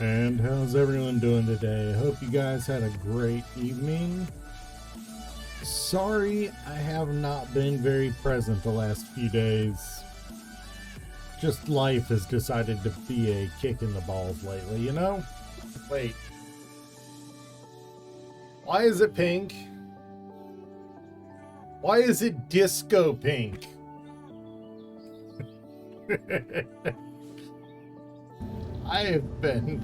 And how's everyone doing today? Hope you guys had a great evening. Sorry I have not been very present the last few days. Just life has decided to be a kick in the balls lately, you know? Wait. Why is it pink? Why is it disco pink? I have been...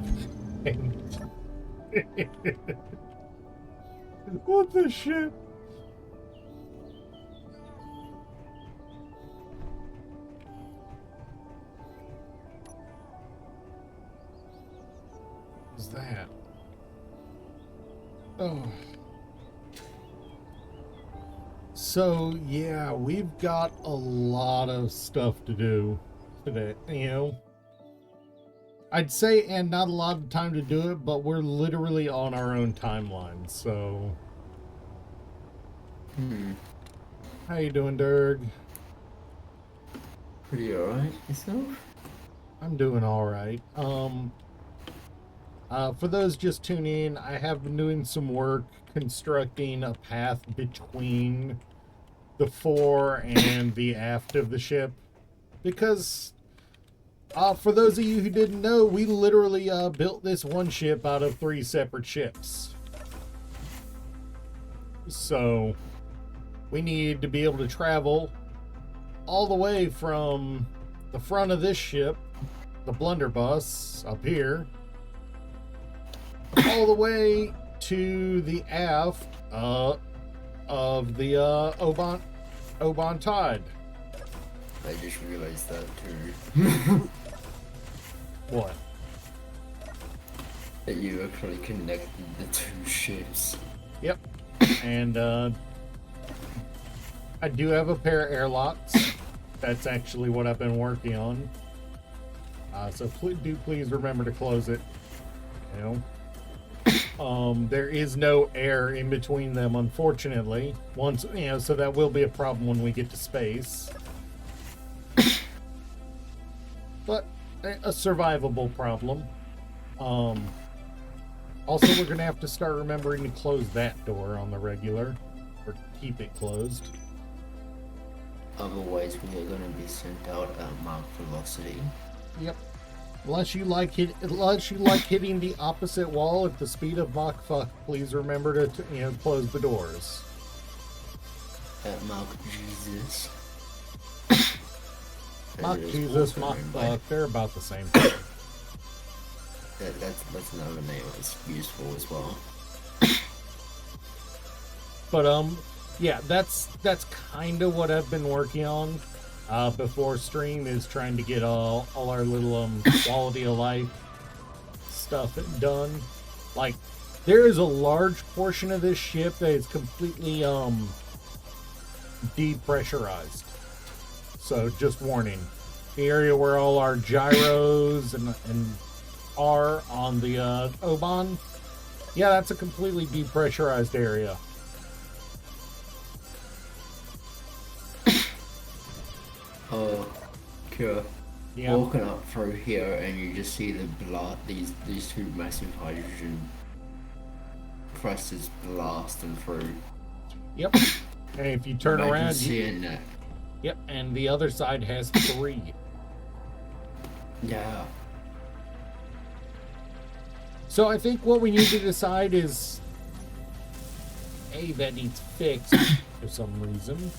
What the shit? What's that? Oh. So, yeah, we've got a lot of stuff to do today, you know? I'd say, and not a lot of time to do it, but we're literally on our own timeline, so... How you doing, Derg? Pretty alright, yourself? I'm doing alright. For those just tuning in, I have been doing some work constructing a path between the fore and the aft of the ship. Because, for those of you who didn't know, we literally built this one ship out of 3 separate ships. So, we need to be able to travel all the way from the front of this ship, the blunderbuss up here, all the way to the aft of the Oban Tide. I just realized that too. What? That you actually connected the 2 ships. Yep. And I do have a pair of airlocks. That's actually what I've been working on. So please remember to close it. You know. There is no air in between them, unfortunately. Once, you know, so that will be a problem when we get to space. But a survivable problem. Also, we're gonna have to start remembering to close that door on the regular, or keep it closed. Otherwise, we are going to be sent out at Mach velocity. Yep. Unless you like hitting the opposite wall at the speed of Mach fuck, please remember to close the doors. At Mach Jesus. Mach Jesus, Mach fuck, they're about the same thing. That's another name that's useful as well. But yeah, that's kind of what I've been working on before stream, is trying to get all our little quality of life stuff done. Like, there is a large portion of this ship that is completely depressurized. So just warning, the area where all our gyros and are on the Oban, yeah, that's a completely depressurized area. Cure. Yeah. Walking up through here and you just see these 2 massive hydrogen clusters blasting through. Yep. And if you turn around, seeing that. Yep, and the other side has 3. Yeah. So I think what we need to decide is, that needs fixed for some reason.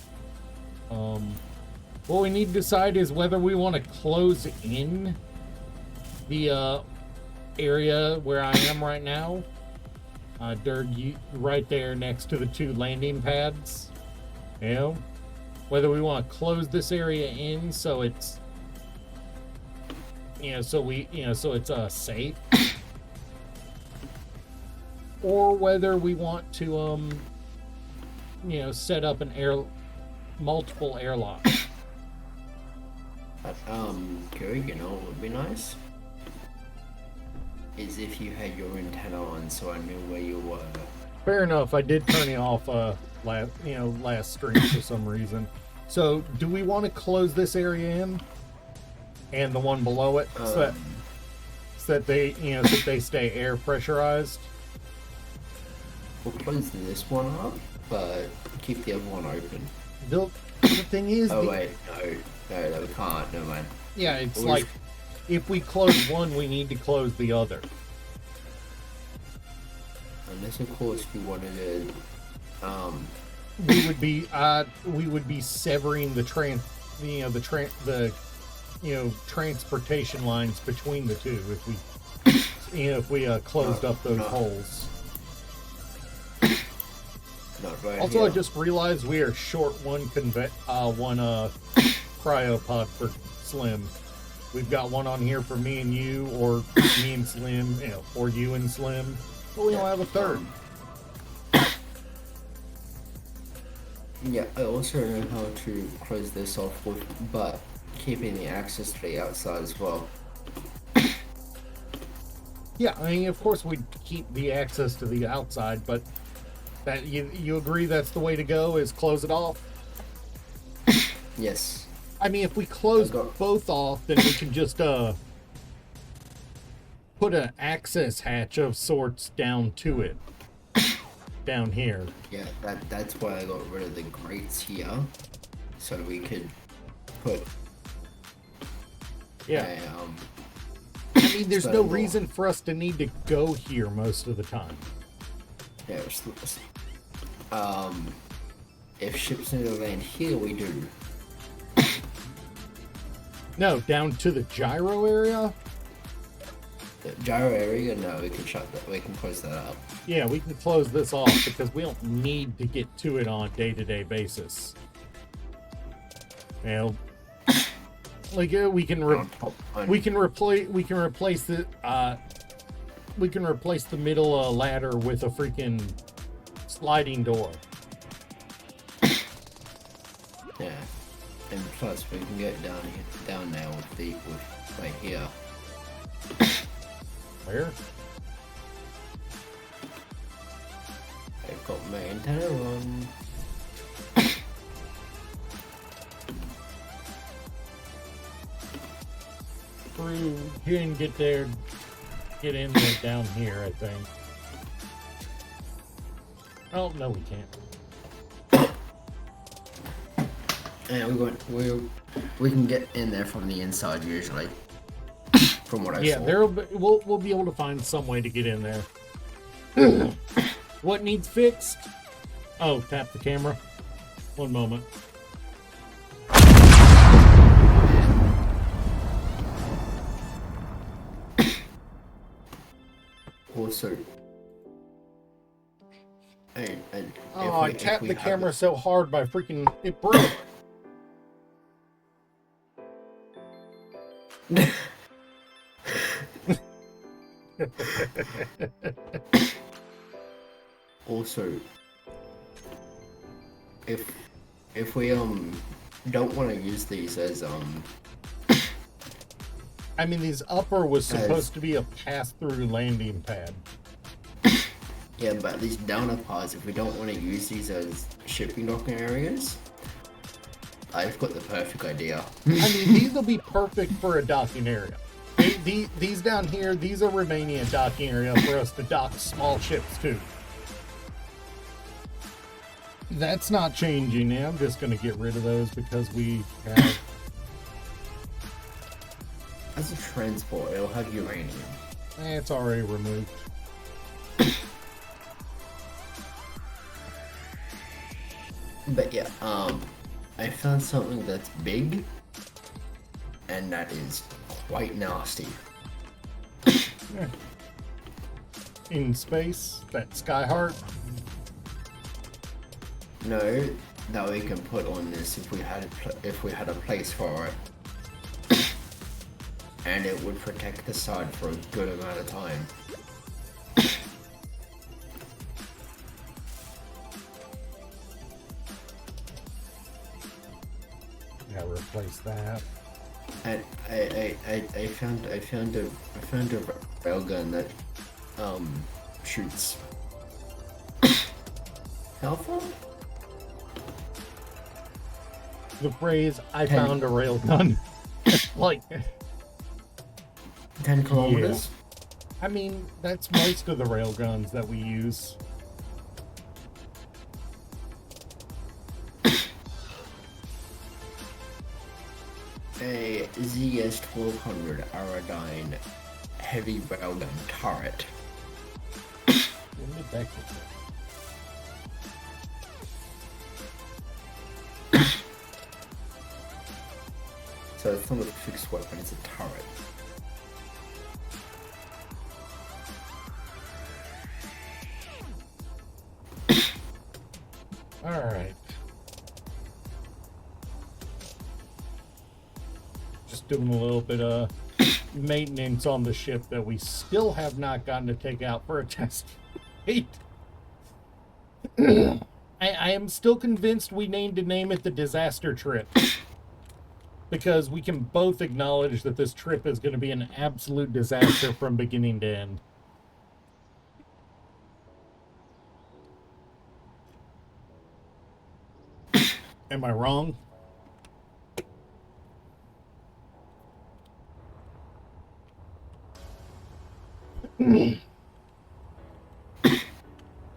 What we need to decide is whether we want to close in the area where I am right now. Derg, right there next to the 2 landing pads. You know, whether we want to close this area in so it's, so it's safe, or whether we want to set up multiple airlocks. Kerry, you know what would be nice? Is if you had your antenna on so I knew where you were. Fair enough, I did turn it off last stream for some reason. So, do we want to close this area in? And the one below it? so that they, so that they stay air pressurized. We'll close this one up, but keep the other one open. The thing is, Oh wait, no, we can't. No man. yeah, it's Or like if we close one, we need to close the other. Unless of course we wanted to, We would be severing the transportation lines between the two if we closed up those holes. not right Also, here. I just realized we are short one cryopod for Slim. We've got one on here for me and you, or me and Slim, or you and Slim. But we don't have a third. Yeah, I also know how to close this off but keeping the access to the outside as well. Yeah, I mean, of course we'd keep the access to the outside, but that you agree that's the way to go, is close it off? Yes. I mean, if we close both off, then we can just put an access hatch of sorts down to it. Down here. Yeah, that's why I got rid of the grates here, so we could put Yeah. I mean, there's no reason for us to need to go here most of the time. Yeah, if ships need to land here, we do. No, down to the gyro area? The gyro area, no, we can shut that. We can close that up. Yeah, we can close this off because we don't need to get to it on a day-to-day basis. Like we can replace the middle ladder with a freaking sliding door. Yeah, and plus we can get down there with right here. Where? I've got my antenna on. You can get in there down here, I think. Oh no, we can't. And we can get in there from the inside usually. From what I saw. We'll be able to find some way to get in there. What needs fixed? Oh, tap the camera. One moment. Also, and I tapped the camera so hard by freaking it broke. Also, if we don't want to use these as I mean, these upper was supposed to be a pass-through landing pad. Yeah, but these downer pods, if we don't want to use these as shipping docking areas, I've got the perfect idea. I mean, these will be perfect for a docking area. These down here, these are remaining a docking area for us to dock small ships to. That's not changing. I'm just going to get rid of those because we have... As a transport, it'll have uranium. It's already removed. But yeah, I found something that's big, and that is quite nasty. Yeah. In space, that Skyheart. No, that we can put on this if we had a place for it, and it would protect the side for a good amount of time. Yeah, replace that. And I found a railgun that shoots Alpha? The phrase "I found a railgun," like 10 kilometers? I mean, that's most of the railguns that we use. A ZS-1200 Aerodyne heavy railgun turret. When did that get there? So it's not a fixed weapon, it's a turret. Alright. Just doing a little bit of maintenance on the ship that we still have not gotten to take out for a test flight. I am still convinced we need to name it the disaster trip. Because we can both acknowledge that this trip is going to be an absolute disaster from beginning to end. Am I wrong?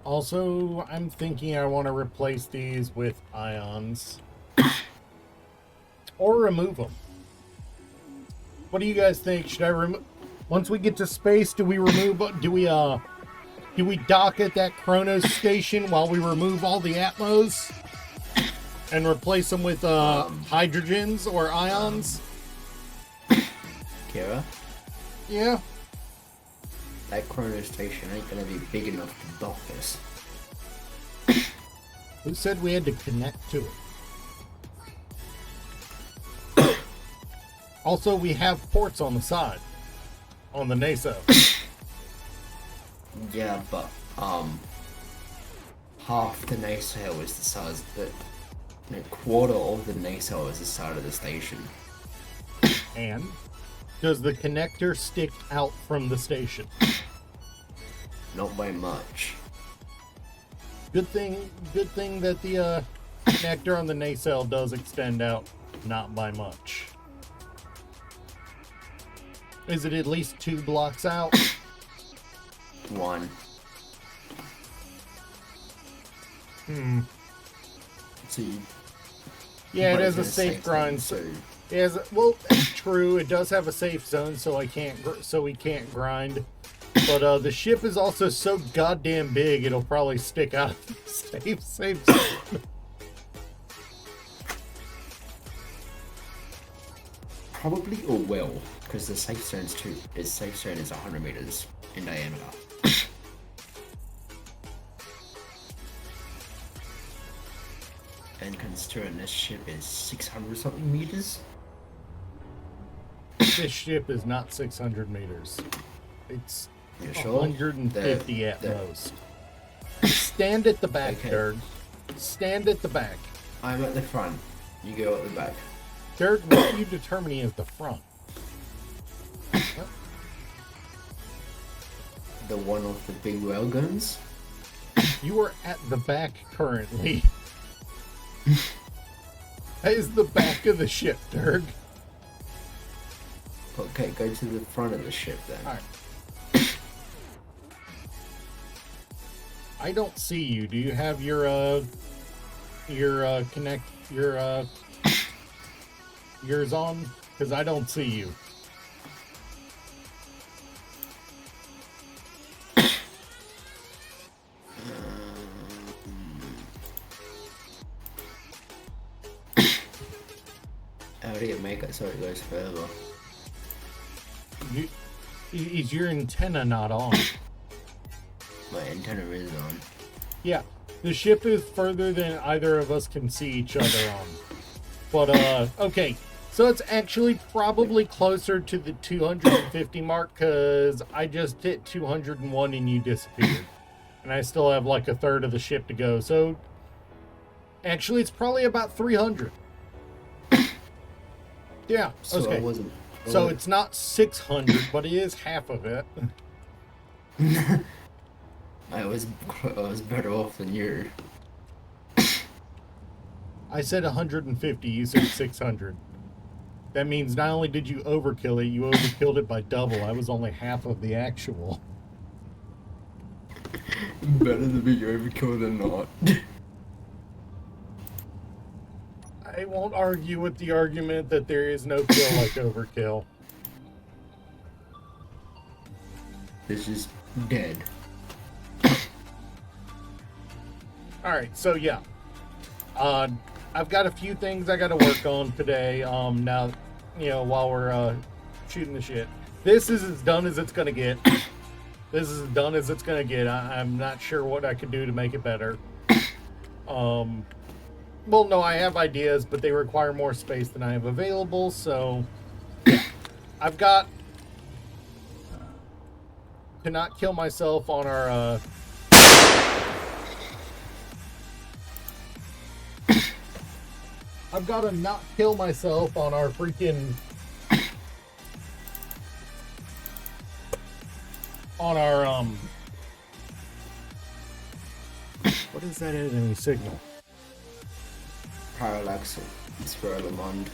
Also, I'm thinking I want to replace these with ions. Or remove them. What do you guys think? Should I remove... Once we get to space, do we remove... Do we dock at that Kronos station while we remove all the Atmos? And replace them with hydrogens or ions? Kira, Yeah. that Chrono Station ain't gonna be big enough to dock this. Who said we had to connect to it? Also, we have ports on the side. On the nacelle. Yeah, but, half the nacelle is the size that... A quarter of the nacelle is the side of the station. And does the connector stick out from the station? Not by much. Good thing that the connector on the nacelle does extend out, not by much. Is it at least 2 blocks out? One. So you... Yeah, it but has a it's in safe grind. zone, It has, well, it's true. It does have a safe zone, so we can't grind. But the ship is also so goddamn big, it'll probably stick out of the safe zone. Probably or will, because the safe zone is 100 meters in diameter. And considering this ship is 600 something meters, This ship is not 600 meters. It's you sure? 150 at most. Stand at the back, Okay. Dirk. Stand at the back. I'm at the front. You go at the back. Dirk, what are you determining as the front? What? The one of the big railguns. You are at the back currently. That is the back of the ship, Dirk. Okay, go to the front of the ship then. Alright. I don't see you. Do you have your yours on? Because I don't see you. How do you make it so it goes further? Is your antenna not on? My antenna is on. Yeah, the ship is further than either of us can see each other on. But, okay. So it's actually probably closer to the 250 mark, because I just hit 201 and you disappeared. And I still have like a third of the ship to go. So, actually, it's probably about 300. Yeah, So okay. I wasn't. So it's not 600, but it is half of it. I was better off than you. I said 150, you said 600. That means not only did you overkill it, you overkilled it by double. I was only half of the actual. Better to be overkill than not. I won't argue with the argument that there is no kill like overkill. This is dead. Alright, so yeah. I've got a few things I gotta work on today. Now, you know, while we're shooting the shit. This is as done as it's gonna get. This is as done as it's gonna get. I'm not sure what I could do to make it better. Well, no, I have ideas, but they require more space than I have available, so yeah. I've got to not kill myself on our I've got to not kill myself on our freaking on our what is that enemy signal? Parallax Spiralamond.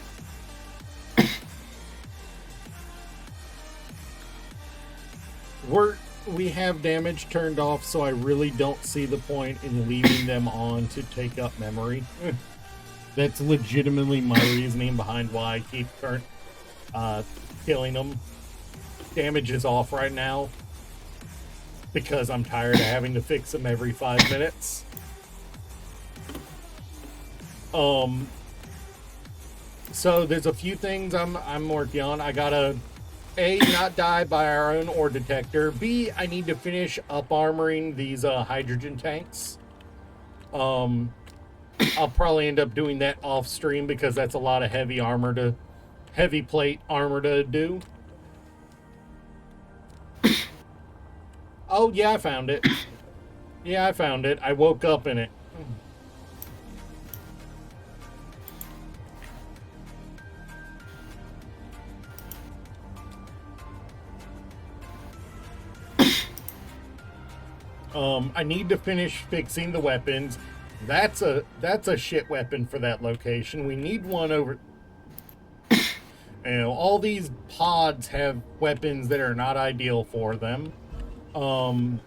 We have damage turned off, so I really don't see the point in leaving them on to take up memory. That's legitimately my reasoning behind why I keep killing them. Damage is off right now because I'm tired of having to fix them every 5 minutes. So there's a few things I'm working on. I gotta A, not die by our own ore detector. B, I need to finish up armoring these hydrogen tanks. I'll probably end up doing that off stream because that's a lot of heavy plate armor to do. Oh yeah, I found it. Yeah, I found it. I woke up in it. I need to finish fixing the weapons. That's a shit weapon for that location. We need one over. You know, all these pods have weapons that are not ideal for them. You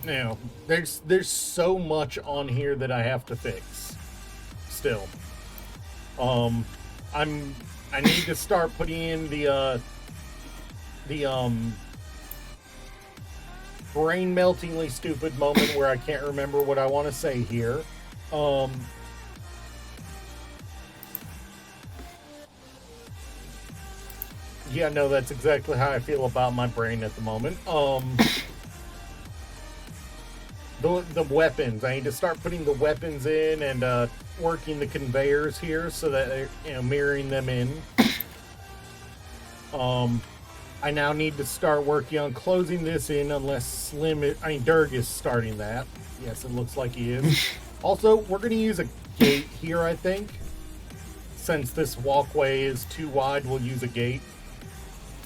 know, there's so much on here that I have to fix. Still, I need to start putting in the brain meltingly stupid moment where I can't remember what I want to say here. Yeah, no, that's exactly how I feel about my brain at the moment. The weapons. I need to start putting the weapons in and working the conveyors here so that they're, you know, mirroring them in. I now need to start working on closing this in unless Durg is starting that. Yes, it looks like he is. Also, we're going to use a gate here, I think. Since this walkway is too wide, we'll use a gate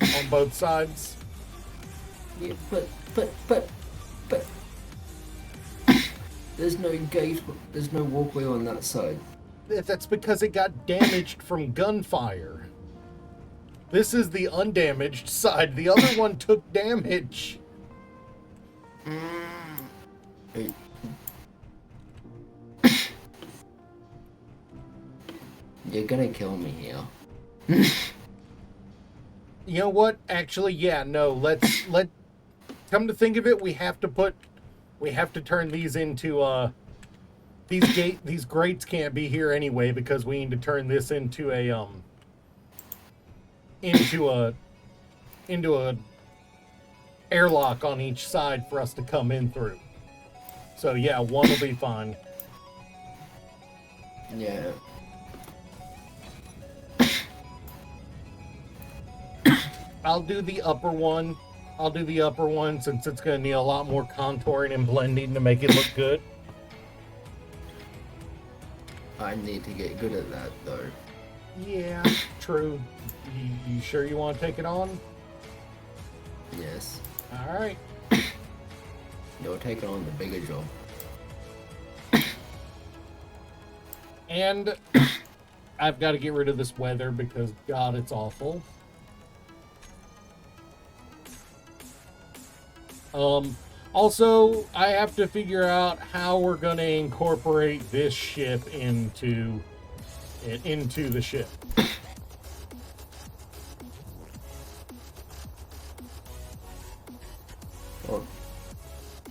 on both sides. Yeah, but there's no gate, there's no walkway on that side. That's because it got damaged from gunfire. This is the undamaged side. The other one took damage. Hey. You're gonna kill me here. You know what? Actually, yeah, no. Come to think of it, we have to turn these into these grates can't be here anyway because we need to turn this into a airlock on each side for us to come in through. So yeah, one will be fine. Yeah. I'll do the upper one. Since it's going to need a lot more contouring and blending to make it look good. I need to get good at that though. Yeah, true. You sure you want to take it on? Yes. Alright. You're taking on the bigger job. And I've got to get rid of this weather because, God, it's awful. Also, I have to figure out how we're going to incorporate this ship into the ship. Well,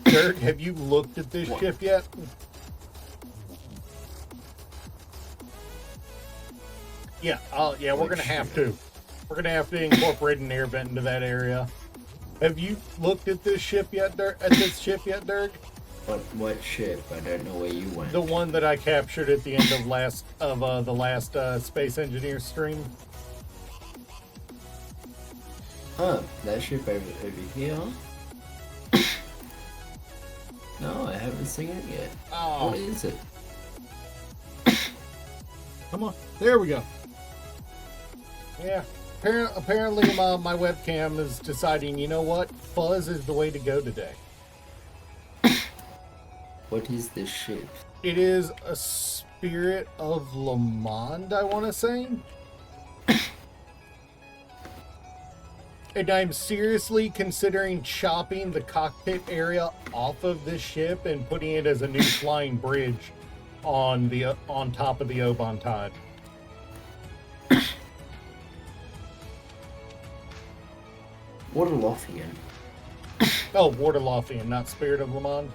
Dirk, have you looked at this ship yet? Yeah, yeah, we're gonna have to. We're gonna have to incorporate an air vent into that area. Have you looked at this ship yet, Dirk? Dirk? what ship? I don't know where you went. The one that I captured at the end of the last Space Engineer stream. Huh? That ship over here? No, I haven't seen it yet. Oh, What is it? come on! There we go. Yeah. Apparently, my webcam is deciding. You know what? Fuzz is the way to go today. What is this ship? It is a Spirit of Le Monde, I want to say. And I'm seriously considering chopping the cockpit area off of this ship and putting it as a new flying bridge on top of the Oban Tide. Waterlothian. Oh, Waterlothian, not Spirit of Le Monde.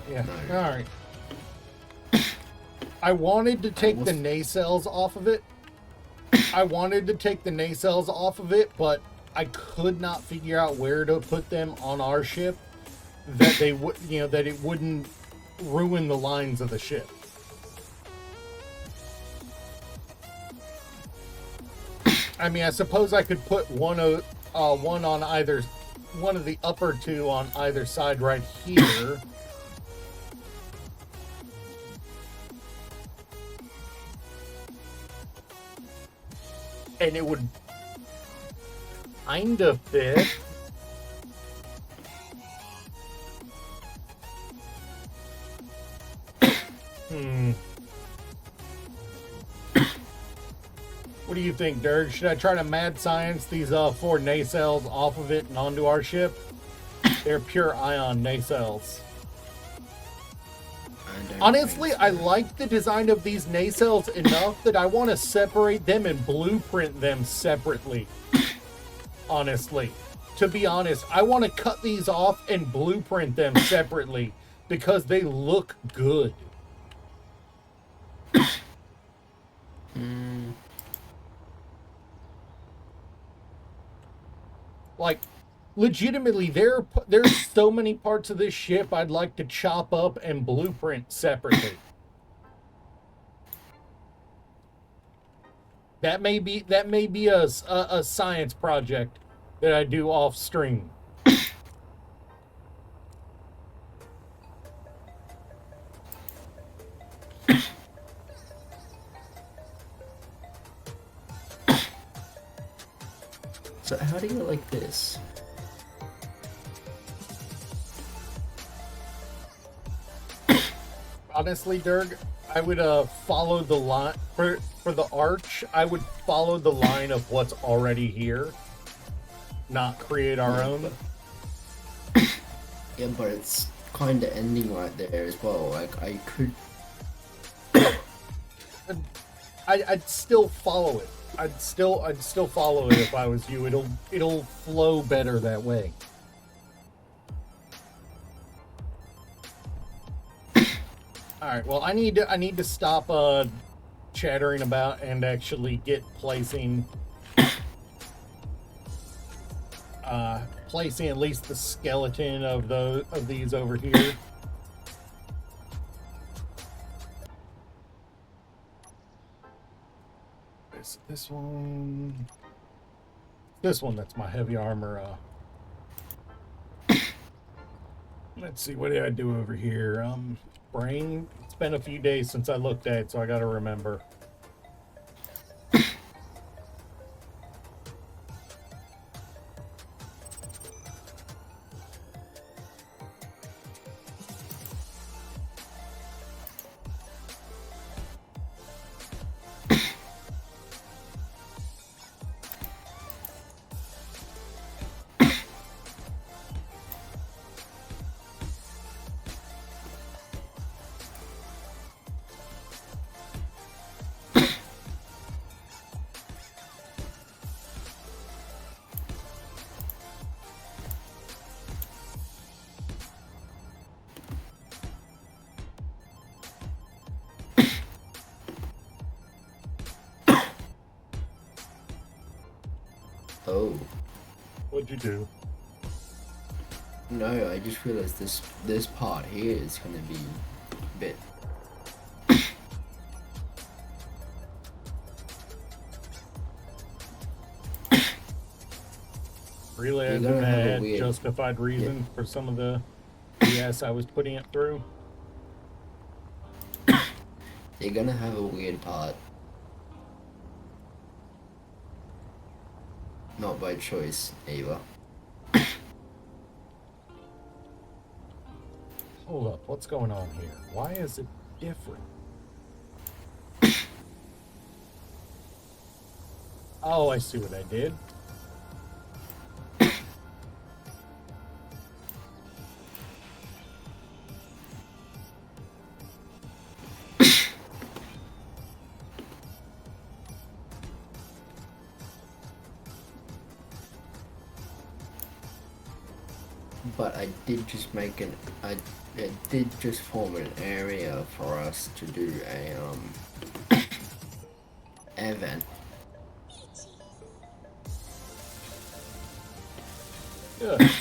Yeah. No. All right. I wanted to take the nacelles off of it. But I could not figure out where to put them on our ship that they would, that it wouldn't ruin the lines of the ship. I mean, I suppose I could put one on either, one of the upper two on either side right here. And it would kind of fit. What do you think, Dirk? Should I try to mad science these 4 nacelles off of it and onto our ship? They're pure ion nacelles. Honestly, I like the design of these nacelles enough that I want to separate them and blueprint them separately. Honestly. To be honest, I want to cut these off and blueprint them separately because they look good. Like, legitimately, there's so many parts of this ship I'd like to chop up and blueprint separately. That may be a science project that I do off stream. So how do you like this? Honestly, Dirk, I would follow the line for the arch. I would follow the line of what's already here, not create our own. Yeah, but it's kind of ending right there as well. Like I could. I'd still follow it. I'd still follow it if I was you. It'll flow better that way. All right. Well, I need to stop chattering about and actually get placing at least the skeleton of these over here. This one. That's my heavy armor. Let's see. What did I do over here? Brain. It's been a few days since I looked at it, so I got to remember. Oh. What'd you do? No, I just realized this part here is gonna be a bit. Really, I You're didn't gonna have a have weird- justified reason for some of the BS I was putting it through. You're gonna have a weird part. Not by choice, either. Hold up, what's going on here? Why is it different? Oh, I see what I did. But I did just make an. I did just form an area for us to do a event. Good.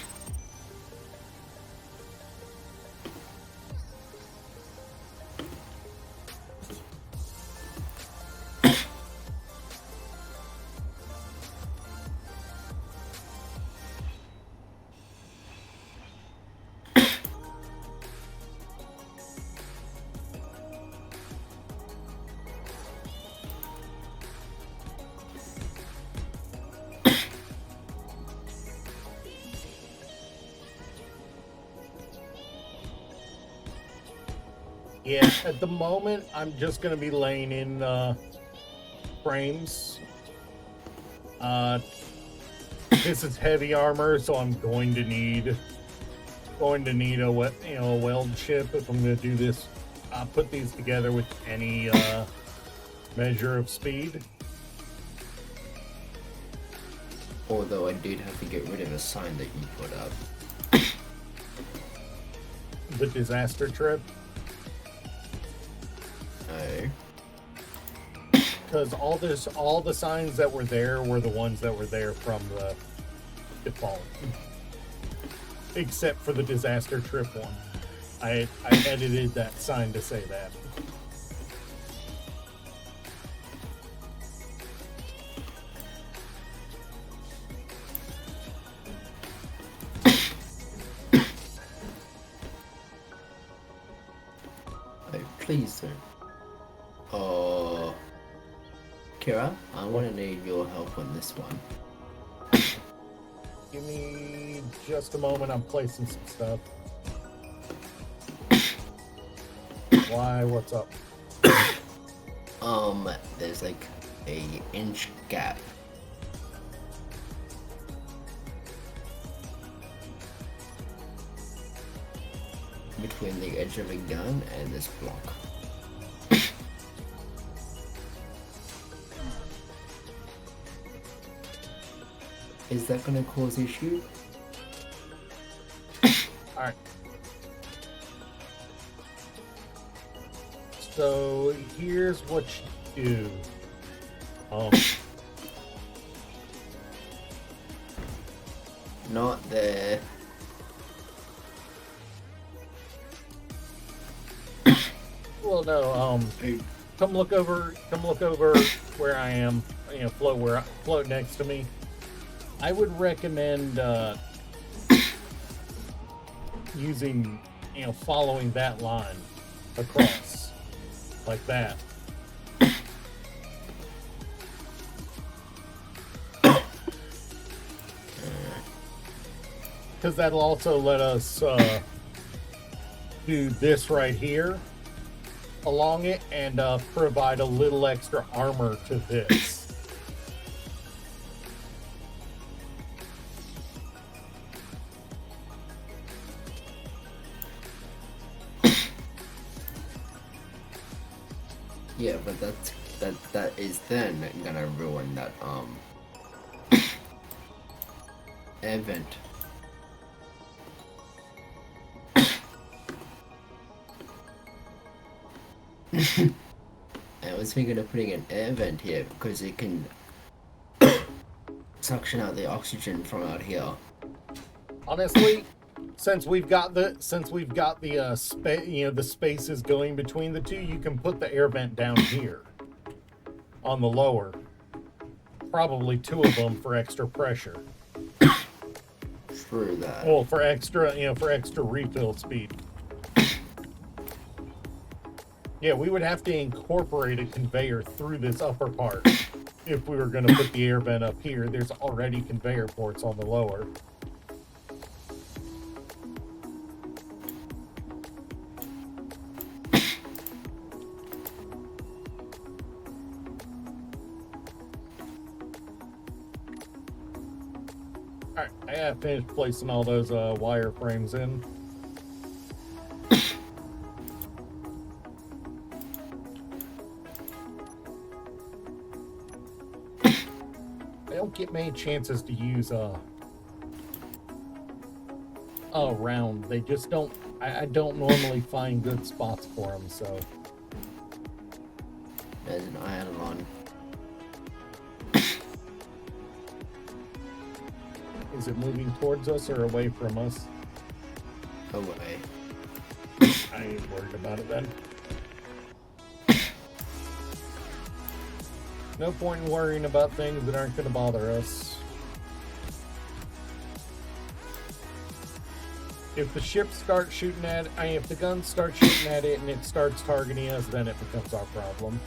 Yeah, at the moment, I'm just going to be laying in frames. This is heavy armor, so I'm going to need a weld chip if I'm going to do this. I'll put these together with any measure of speed. Although I did have to get rid of a sign that you put up. The disaster trip. Oh. Because all the signs that were there were the ones that were there from the default. Except for the disaster trip one. I edited that sign to say that. Oh, please don't. Oh. Kira, I want to need your help on this one. Give me just a moment, I'm placing some stuff. Why? What's up? There's like a inch gap. Between the edge of a gun and this block. Is that gonna cause issue? Alright. So here's what you do. Not there. Well, no. Come look over where I am. Float next to me. I would recommend using, following that line across like that. Because that'll also let us do this right here along it and provide a little extra armor to this. Yeah, but that is then gonna ruin that event. I was thinking of putting an event here because it can suction out the oxygen from out here. Honestly, since we've got the the spaces going between the two, you can put the air vent down here on the lower. Probably 2 of them for extra pressure. Through that. Well, for extra refill speed. Yeah, we would have to incorporate a conveyor through this upper part if we were going to put the air vent up here. There's already conveyor ports on the lower. Alright, I have finished placing all those wire frames in. I don't get many chances to use round. They just don't. I don't normally find good spots for them. So There's an iron on. is it moving towards us or away from us? Away. I ain't worried about it then. No point in worrying about things that aren't going to bother us. If the ship starts shooting at, if the guns start shooting at it and it starts targeting us, then it becomes our problem.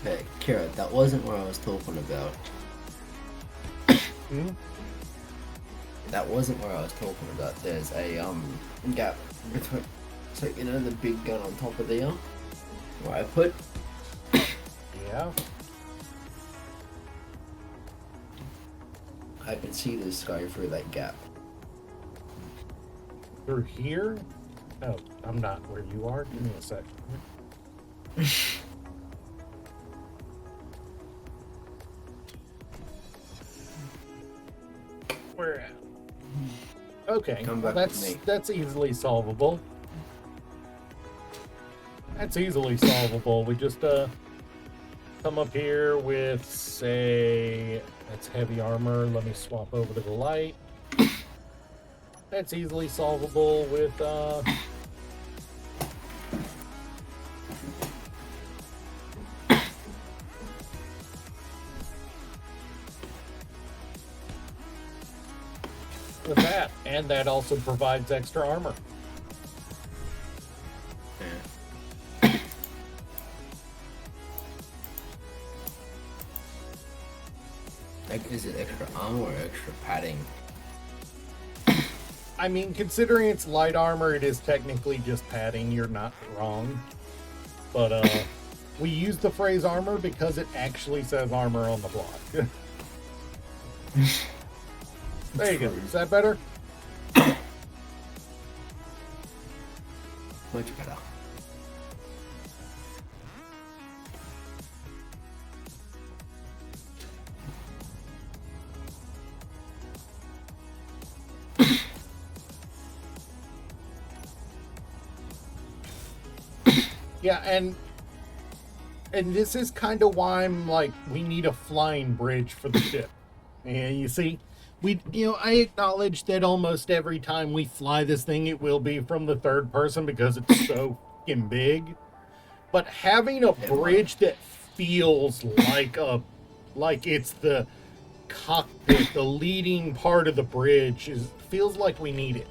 Hey, Kira, that wasn't what I was talking about. Hmm? That wasn't what I was talking about. There's a gap between, so you know the big gun on top of there, where I put. Yeah. I can see the sky through that gap. Through here? Oh, I'm not where you are. Give me a sec. Where at? Okay, Come well, back with me. that's easily solvable. That's easily solvable. We just come up here with, say, that's heavy armor. Let me swap over to the light. That's easily solvable with with that, and that also provides extra armor. Yeah. Like, is it extra armor or extra padding? I mean, considering it's light armor, it is technically just padding. You're not wrong. But we use the phrase armor because it actually says armor on the block. There you go. Is that better? Much better. Yeah, and this is kind of why I'm like, we need a flying bridge for the ship. And you see, I acknowledge that almost every time we fly this thing, it will be from the third person because it's so fucking big. But having a bridge that feels like it's the cockpit, the leading part of the bridge, feels like we need it.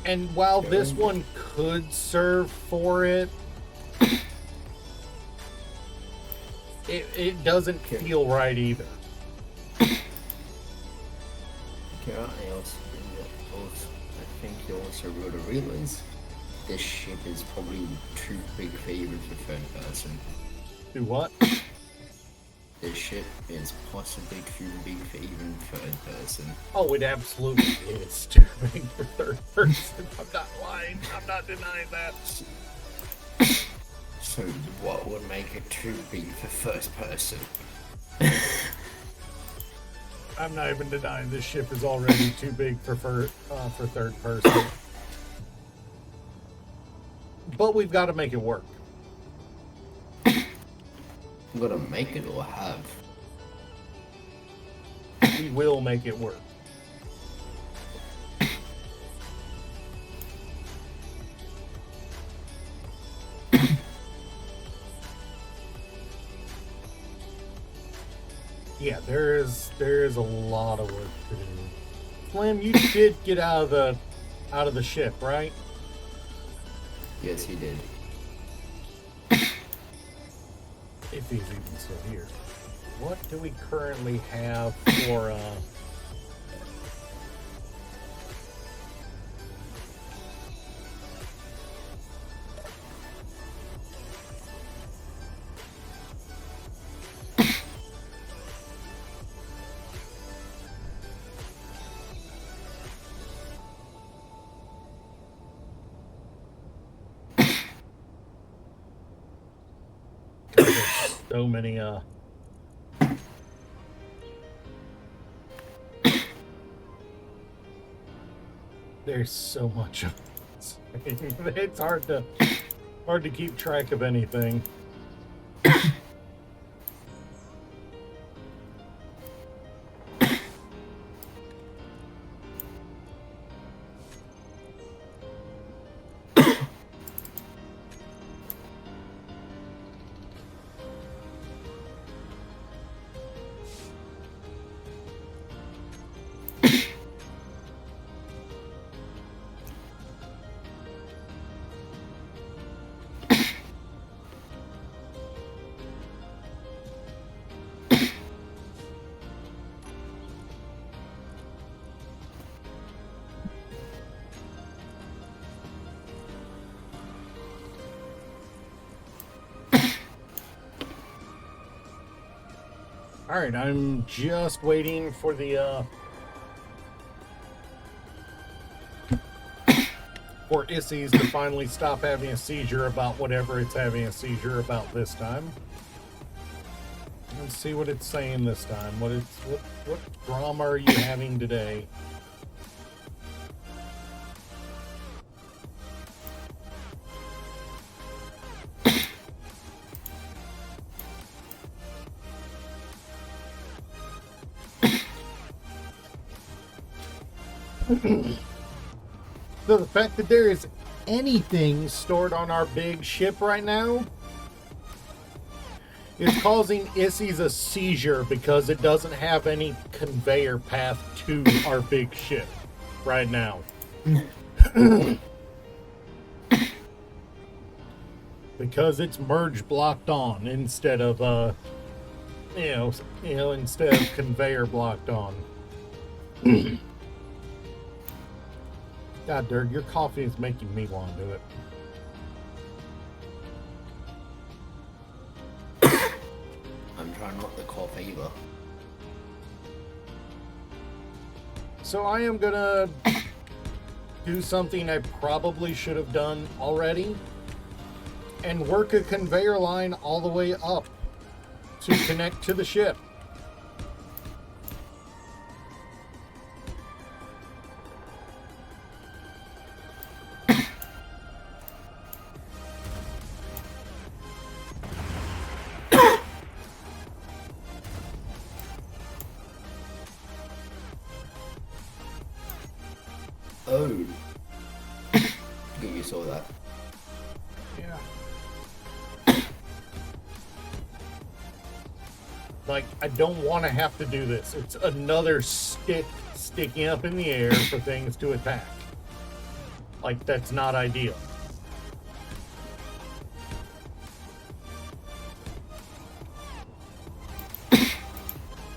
And while this one could serve for it, it doesn't feel right either. Okay, I think you also wrote a realize this ship is probably too big for even for third person. Do what? This ship is possibly too big for even third person. Oh, it absolutely is too big for third person. I'm not lying. I'm not denying that. So what would make it too big for first person? I'm not even denying this ship is already too big for third person. But we've got to make it work. I'm gonna make it or have. We will make it work. Yeah, there is a lot of work to do. Slim, you did get out of the ship, right? Yes, he did. If he's even still here. What do we currently have for there's so many there's so much of this. It's hard to keep track of anything. All right, I'm just waiting for the for Issies to finally stop having a seizure about whatever it's having a seizure about this time. Let's see what it's saying this time. What drama are you having today? So the fact that there is anything stored on our big ship right now is causing Issies a seizure because it doesn't have any conveyor path to our big ship right now. Because it's merge blocked on instead of instead of conveyor blocked on. God, Dirk, your coffee is making me want to do it. I'm trying not to cough either. So I am gonna do something I probably should have done already and work a conveyor line all the way up to connect to the ship. Oh. You saw that. Yeah. Like, I don't want to have to do this. It's another stick sticking up in the air for things to attack. Like, that's not ideal.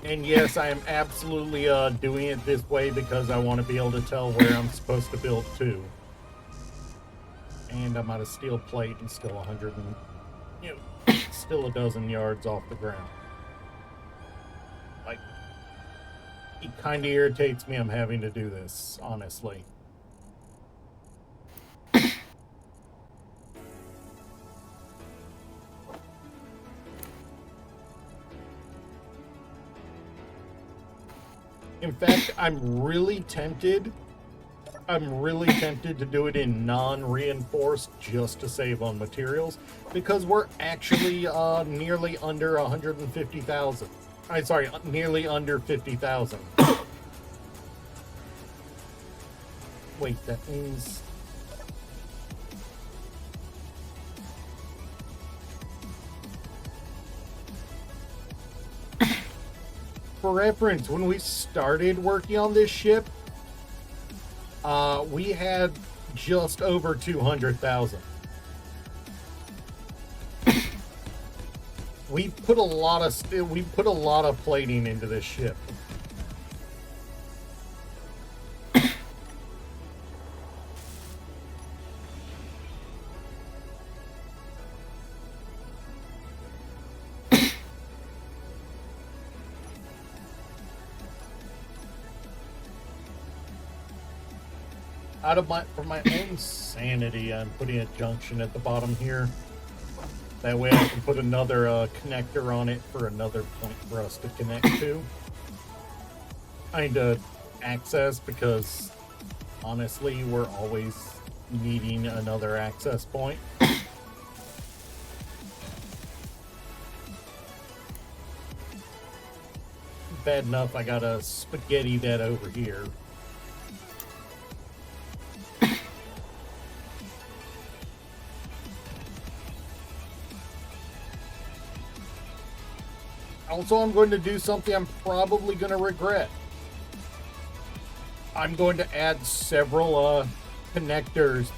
And yes, I am absolutely doing it this way because I want to be able to tell where I'm supposed to build to. And I'm out of steel plate and still 100 and, still a dozen yards off the ground. Like, It kind of irritates me I'm having to do this, honestly. In fact, I'm really tempted to do it in non-reinforced just to save on materials, because we're actually nearly under 150,000. I'm sorry, nearly under 50,000. Wait, that means... For reference, when we started working on this ship, we had just over 200,000. We put a lot of plating into this ship. For my own sanity, I'm putting a junction at the bottom here. That way I can put another connector on it for another point for us to connect to. Kind of access, because honestly, we're always needing another access point. Bad enough I gotta spaghetti that over here. Also, I'm going to do something I'm probably going to regret. I'm going to add several connectors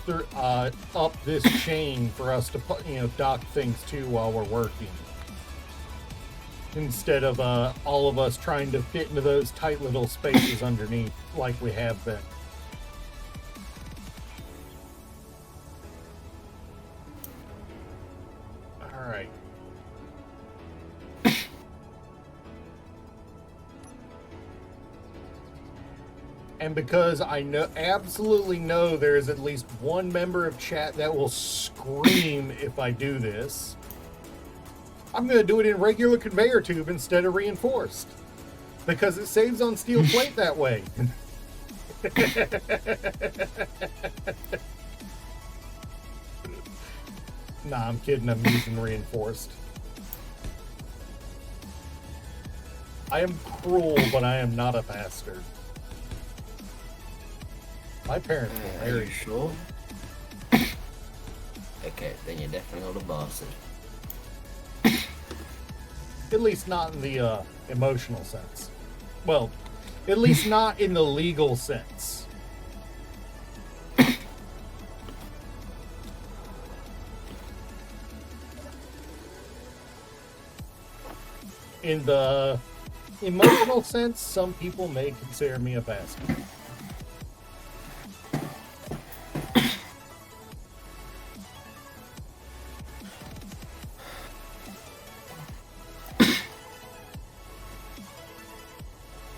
up this chain for us to dock things to while we're working. Instead of all of us trying to fit into those tight little spaces underneath like we have been. All right. And because I absolutely know there is at least one member of chat that will scream if I do this, I'm going to do it in regular conveyor tube instead of reinforced. Because it saves on steel plate that way. Nah, I'm kidding. I'm using reinforced. I am cruel, but I am not a bastard. My parents were Are very you sure? Okay, then you're definitely not a bastard. At least not in the emotional sense. Well, at least not in the legal sense. In the emotional sense, some people may consider me a bastard.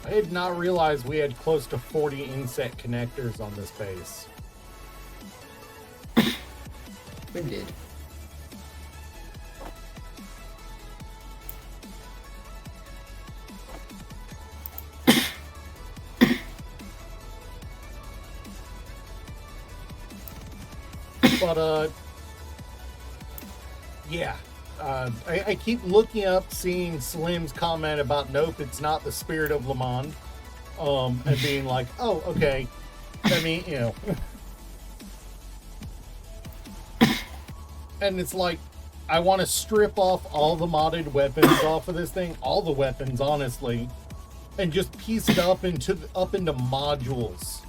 I did not realize we had close to 40 inset connectors on this base. We did. But, yeah. I keep looking up, seeing Slim's comment about nope, it's not the spirit of Le Monde. And being like, oh, okay. I mean, you know. And it's like, I want to strip off all the modded weapons off of this thing, all the weapons, honestly, and just piece it up into modules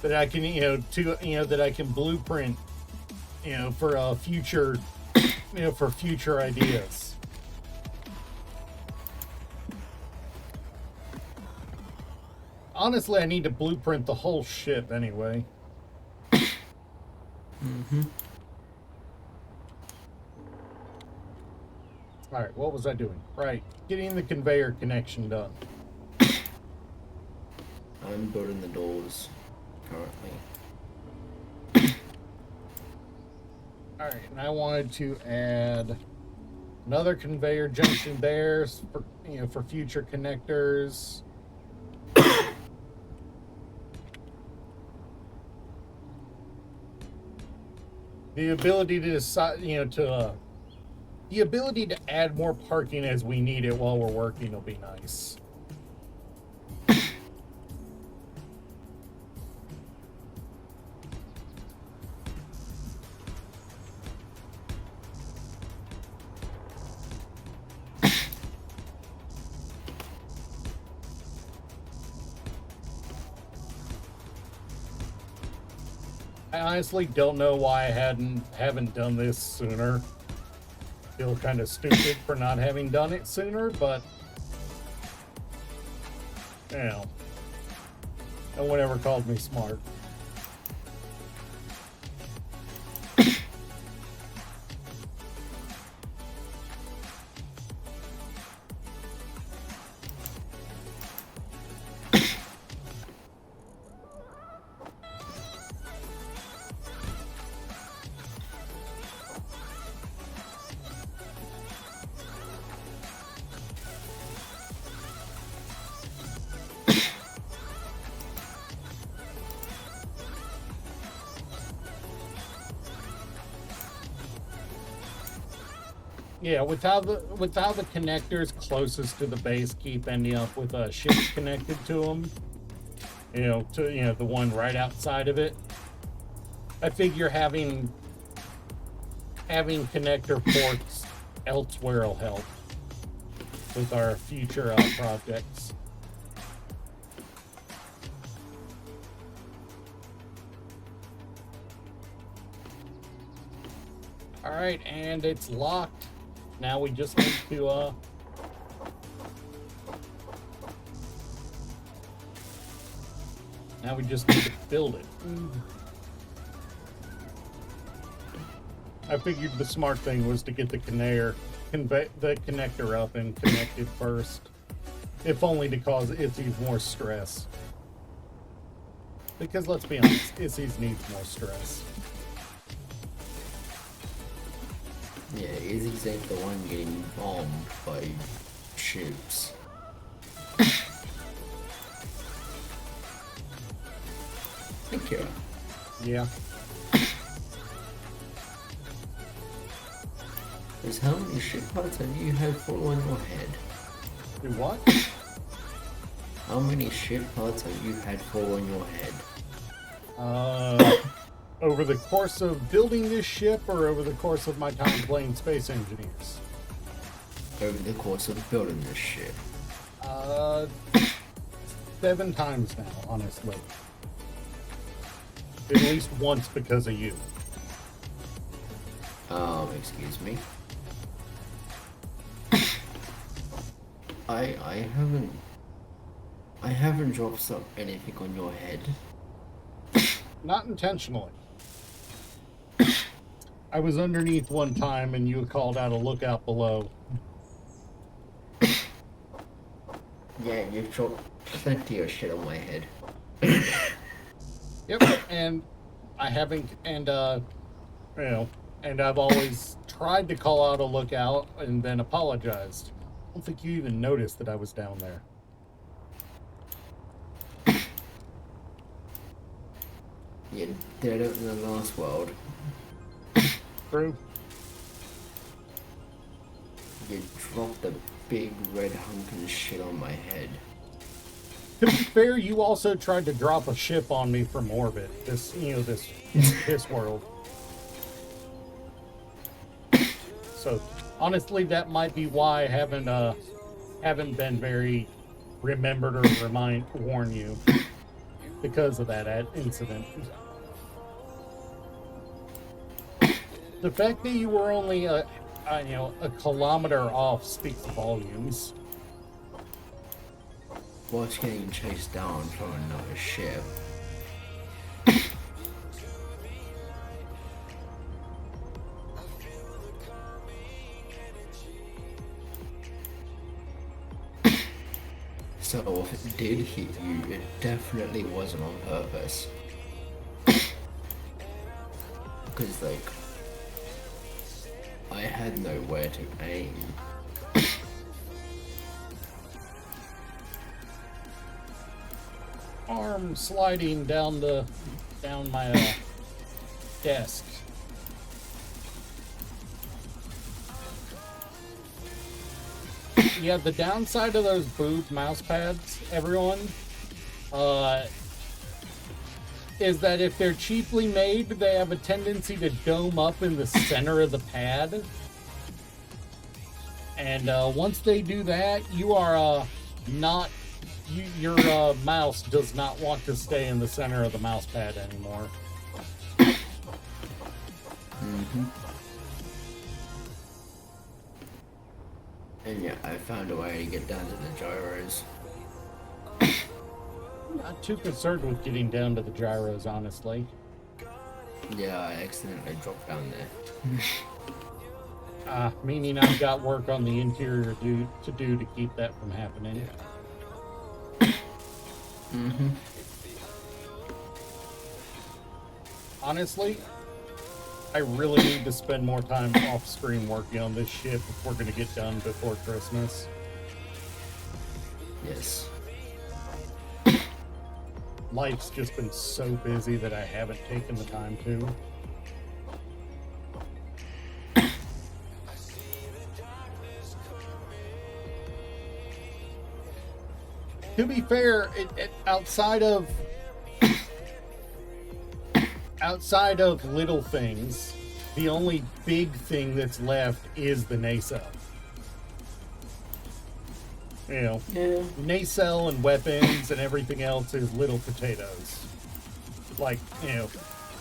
that I can, that I can blueprint, for future. For future ideas. Honestly, I need to blueprint the whole ship anyway. Mm-hmm. Alright, what was I doing? Right, getting the conveyor connection done. I'm building the doors currently. All right, and I wanted to add another conveyor junction there for for future connectors. The ability to decide, the ability to add more parking as we need it while we're working will be nice. I honestly don't know why I haven't done this sooner. Feel kind of stupid for not having done it sooner, but no one ever called me smart. Yeah, with how the connectors closest to the base keep ending up with ships connected to them, the one right outside of it. I figure having connector ports elsewhere will help with our future projects. All right, and it's locked. Now we just need to build it. I figured the smart thing was to get the connector up and connect it first, if only to cause Itzy's more stress. Because let's be honest, Itzy's needs more stress. Yeah, Izzy's ain't the one getting bombed by ships. Thank you. Yeah. Because how many ship parts have you had fall on your head? Do what? How many ship parts have you had fall on your head? Over the course of building this ship, or over the course of my time playing Space Engineers? Over the course of building this ship. 7 times now, honestly. At least once because of you. Excuse me. I haven't dropped anything on your head. Not intentionally. I was underneath one time and you called out a lookout below. Yeah, you've dropped plenty of shit on my head. Yep, and I haven't, and I've always tried to call out a lookout and then apologized. I don't think you even noticed that I was down there. You're dead out in the last world. True. You dropped a big red hunkin' shit on my head. To be fair, you also tried to drop a ship on me from orbit. This world. So, honestly, that might be why I haven't been very remembered or warn you because of that incident. The fact that you were only a kilometer off speaks volumes. Whilst getting chased down from another ship. So did hit you, it definitely wasn't on purpose. Because, like, I had nowhere to aim. Arm sliding down my desk. Yeah, the downside of those boob mouse pads, everyone, is that if they're cheaply made, they have a tendency to dome up in the center of the pad. And once they do that, you are your mouse does not want to stay in the center of the mouse pad anymore. Mm-hmm. And yeah, I found a way to get down to the gyros. Not too concerned with getting down to the gyros, honestly. Yeah, I accidentally dropped down there. Meaning I've got work on the interior to do to keep that from happening. Yeah. Mm-hmm. Honestly, I really need to spend more time off screen working on this shit if we're gonna get done before Christmas. Yes. Life's just been so busy that I haven't taken the time to. To be fair, outside of little things, the only big thing that's left is the nacelle. You know, Yeah. nacelle and weapons and everything else is little potatoes. Like, you know,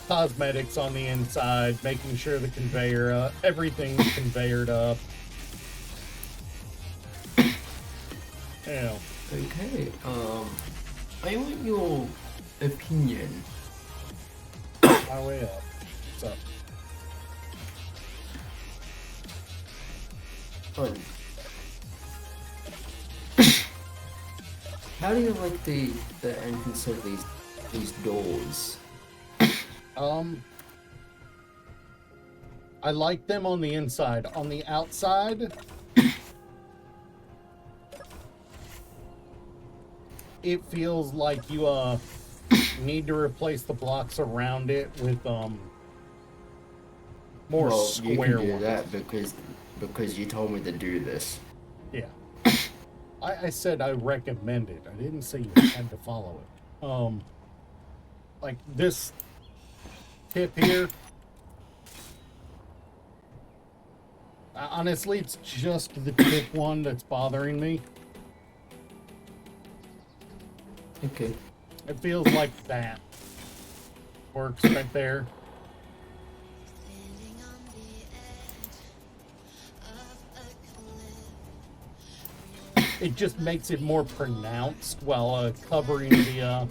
cosmetics on the inside, making sure the conveyor, everything's conveyored up. You know. Okay. I want your opinion. My way up. What's up? On how do you like the entrance of these doors? I like them on the inside. On the outside, it feels like you need to replace the blocks around it with more Well, square you can do ones. that because you told me to do this. Yeah. I said I recommend it. I didn't say you had to follow it. Like this tip here. Honestly, it's just the tip one that's bothering me. Okay. It feels like that works right there. It just makes it more pronounced while covering it, you know,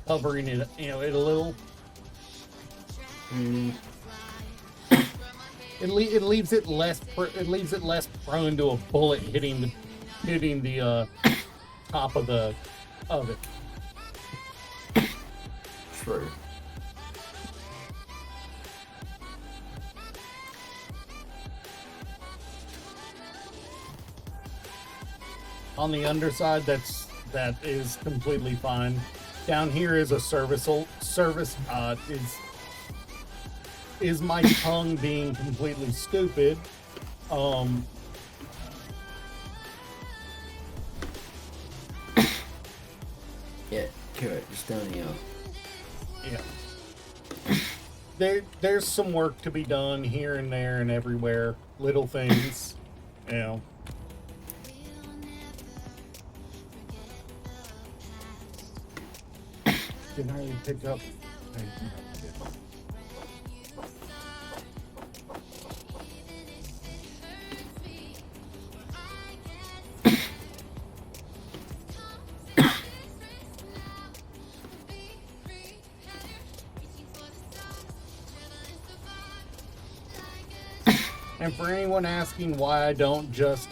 it a little. It leaves it less prone to a bullet hitting the top of it. True. On the underside, that is completely fine. Down here is a service. Is my tongue being completely stupid? Yeah, correct. Just down here. Yeah. There's some work to be done here and there and everywhere. Little things, you know. Can I pick up? And for anyone asking why I don't just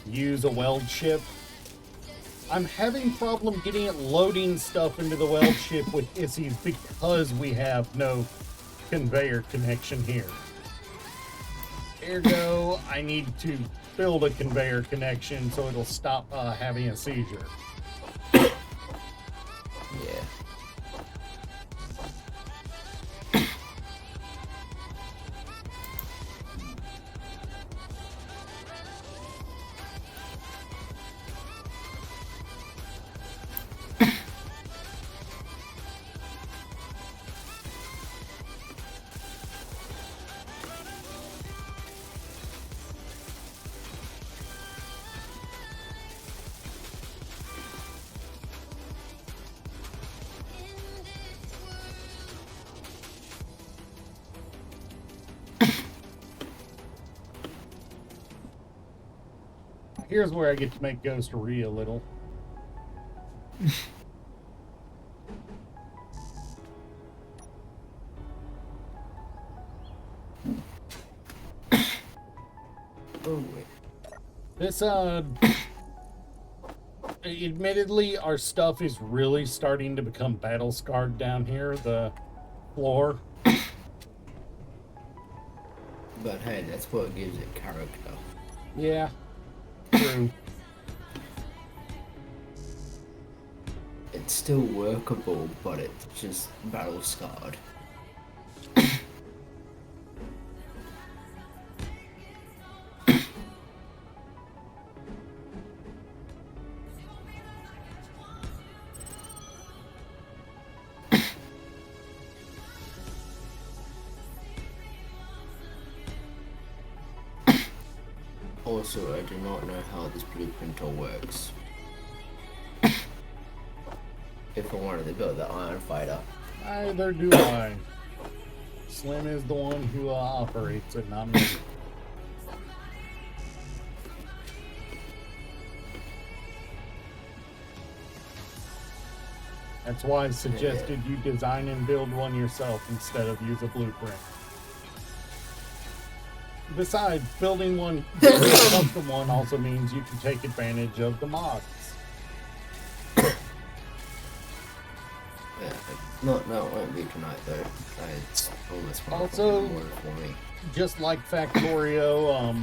use a weld chip, I'm having problem getting it loading stuff into the weld ship with Issies because we have no conveyor connection here. Ergo, I need to build a conveyor connection so it'll stop having a seizure. Yeah. Here's where I get to make Ghostery a little. Oh wait. This, admittedly, our stuff is really starting to become battle scarred down here, the floor. But hey, that's what gives it character. Yeah, true. It's still workable, but it's just battle scarred. Also, I do not know how this blueprint all works. If I wanted to build the Iron Fighter. Neither do I. Slim is the one who operates it, not me. That's why I suggested you design and build one yourself instead of use a blueprint. Besides, building a custom one also means you can take advantage of the mods. Yeah, no, it won't be tonight though. It's almost Also, for me. Just like Factorio,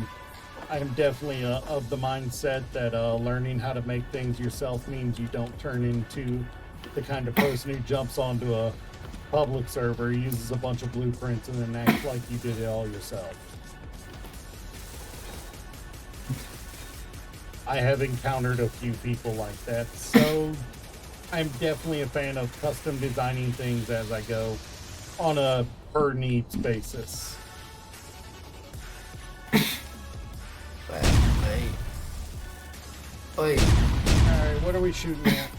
I am definitely of the mindset that learning how to make things yourself means you don't turn into the kind of person who jumps onto a public server, uses a bunch of blueprints, and then acts like you did it all yourself. I have encountered a few people like that, so I'm definitely a fan of custom designing things as I go on a per needs basis. But Oi. Alright, what are we shooting at?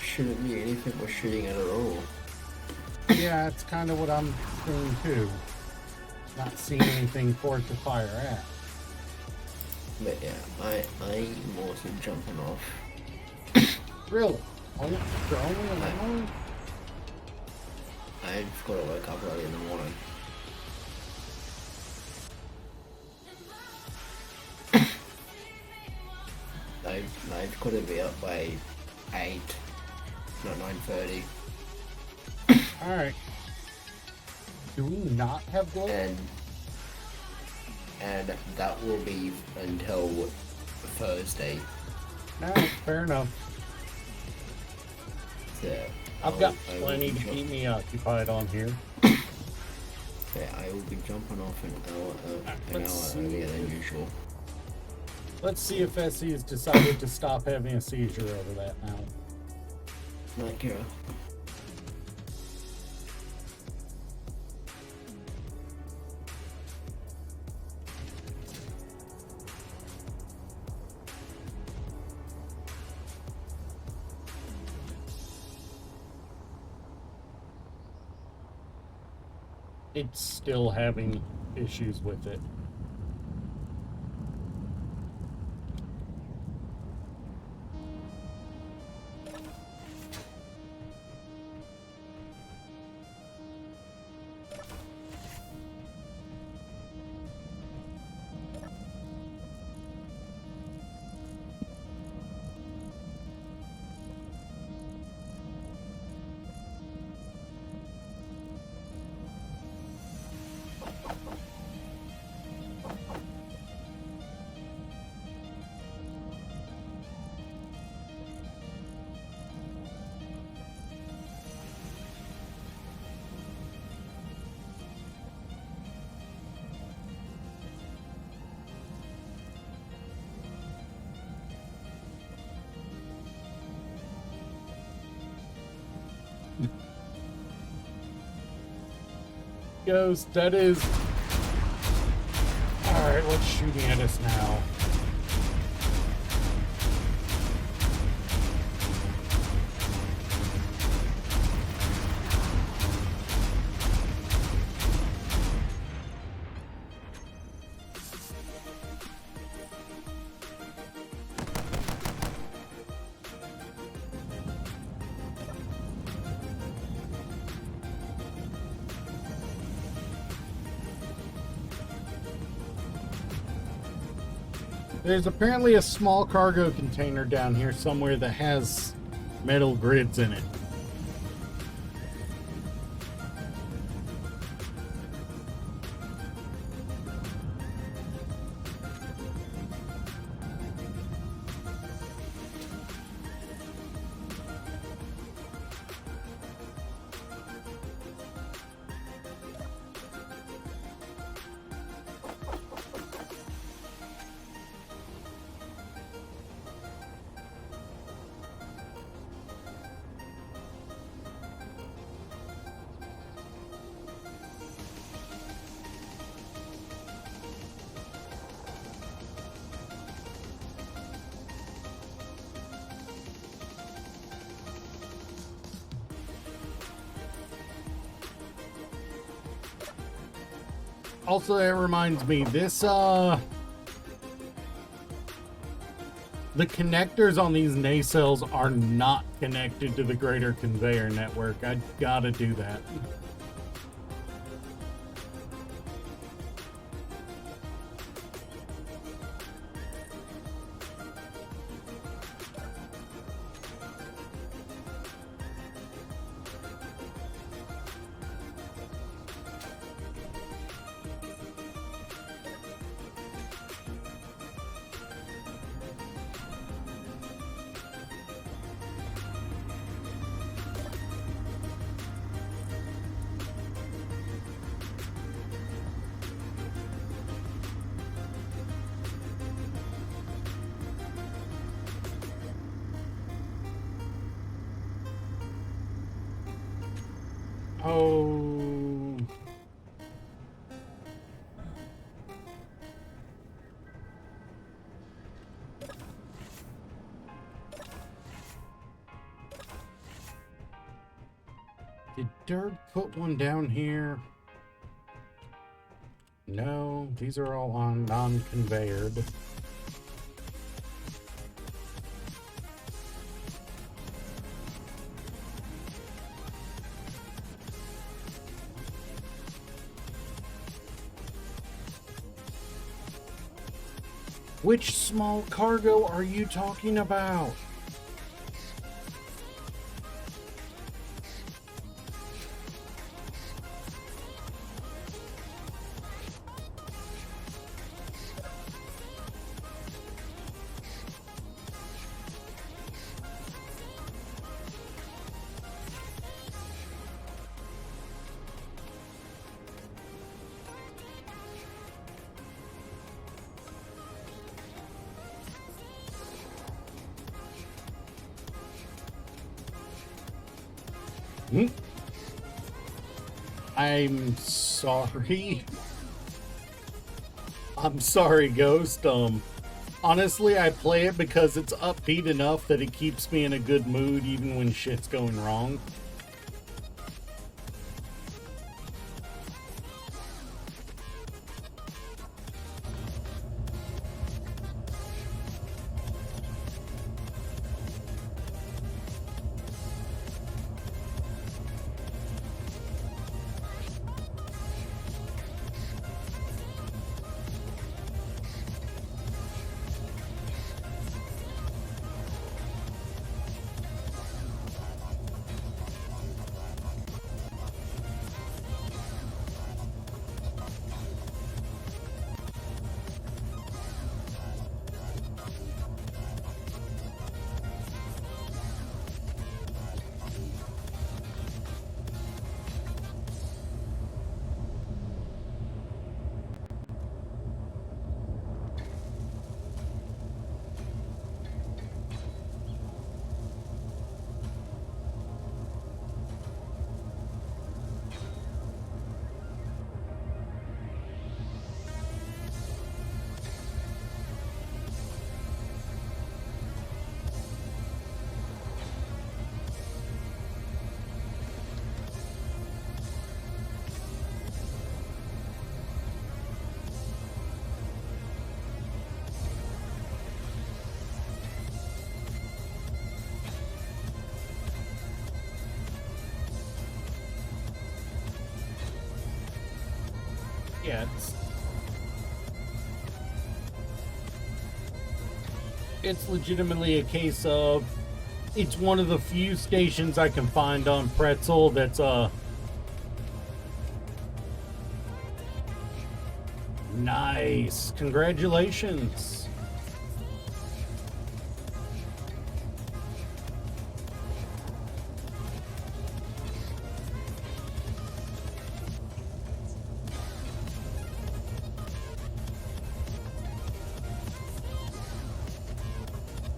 Shouldn't be anything we're shooting at all. Yeah, it's kind of what I'm doing too. Not seeing anything for it to fire at. But yeah, I'm also jumping off. Really? Only an hour? I've got to wake up early in the morning. I've got to be up by 8, not 9:30. Alright. Do we not have glow? And that will be until Thursday. Alright, fair enough. So I've got plenty to keep me occupied on here. Yeah, I will be jumping off an hour Let's earlier than usual. Let's see if Essie has decided to stop having a seizure over that now. Night, Kira. It's still having issues with it. Ghost. That is... Alright, what's shooting at us now? There's apparently a small cargo container down here somewhere that has metal grids in it. Also, that reminds me, this, the connectors on these nacelles are not connected to the greater conveyor network. I gotta do that. Oh. Did Dirk put one down here? No, these are all on non-conveyored. Which small cargo are you talking about? I'm sorry. I'm sorry, Ghost. Honestly, I play it because it's upbeat enough that it keeps me in a good mood even when shit's going wrong. yeah, it's legitimately a case of it's one of the few stations I can find on Pretzel that's nice. Congratulations.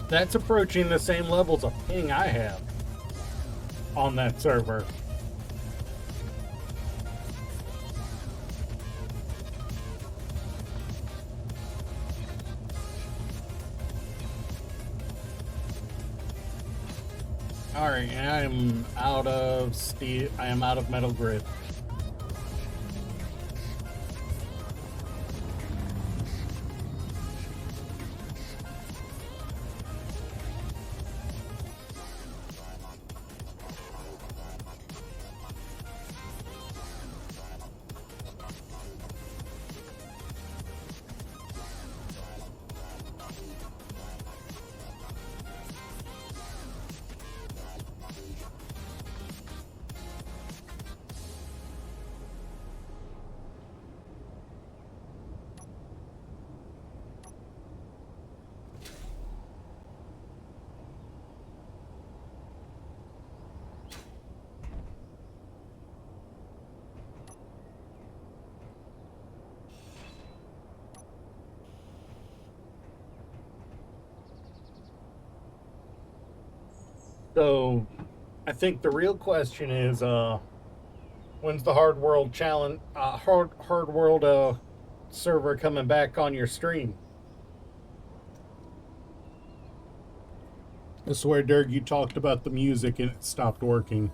That's approaching the same levels of ping I have on that server. Alright, and I am out of steel. I am out of Metal Grid. So, I think the real question is, when's the Hard World challenge, Hard World server coming back on your stream? I swear, Dirk, you talked about the music and it stopped working.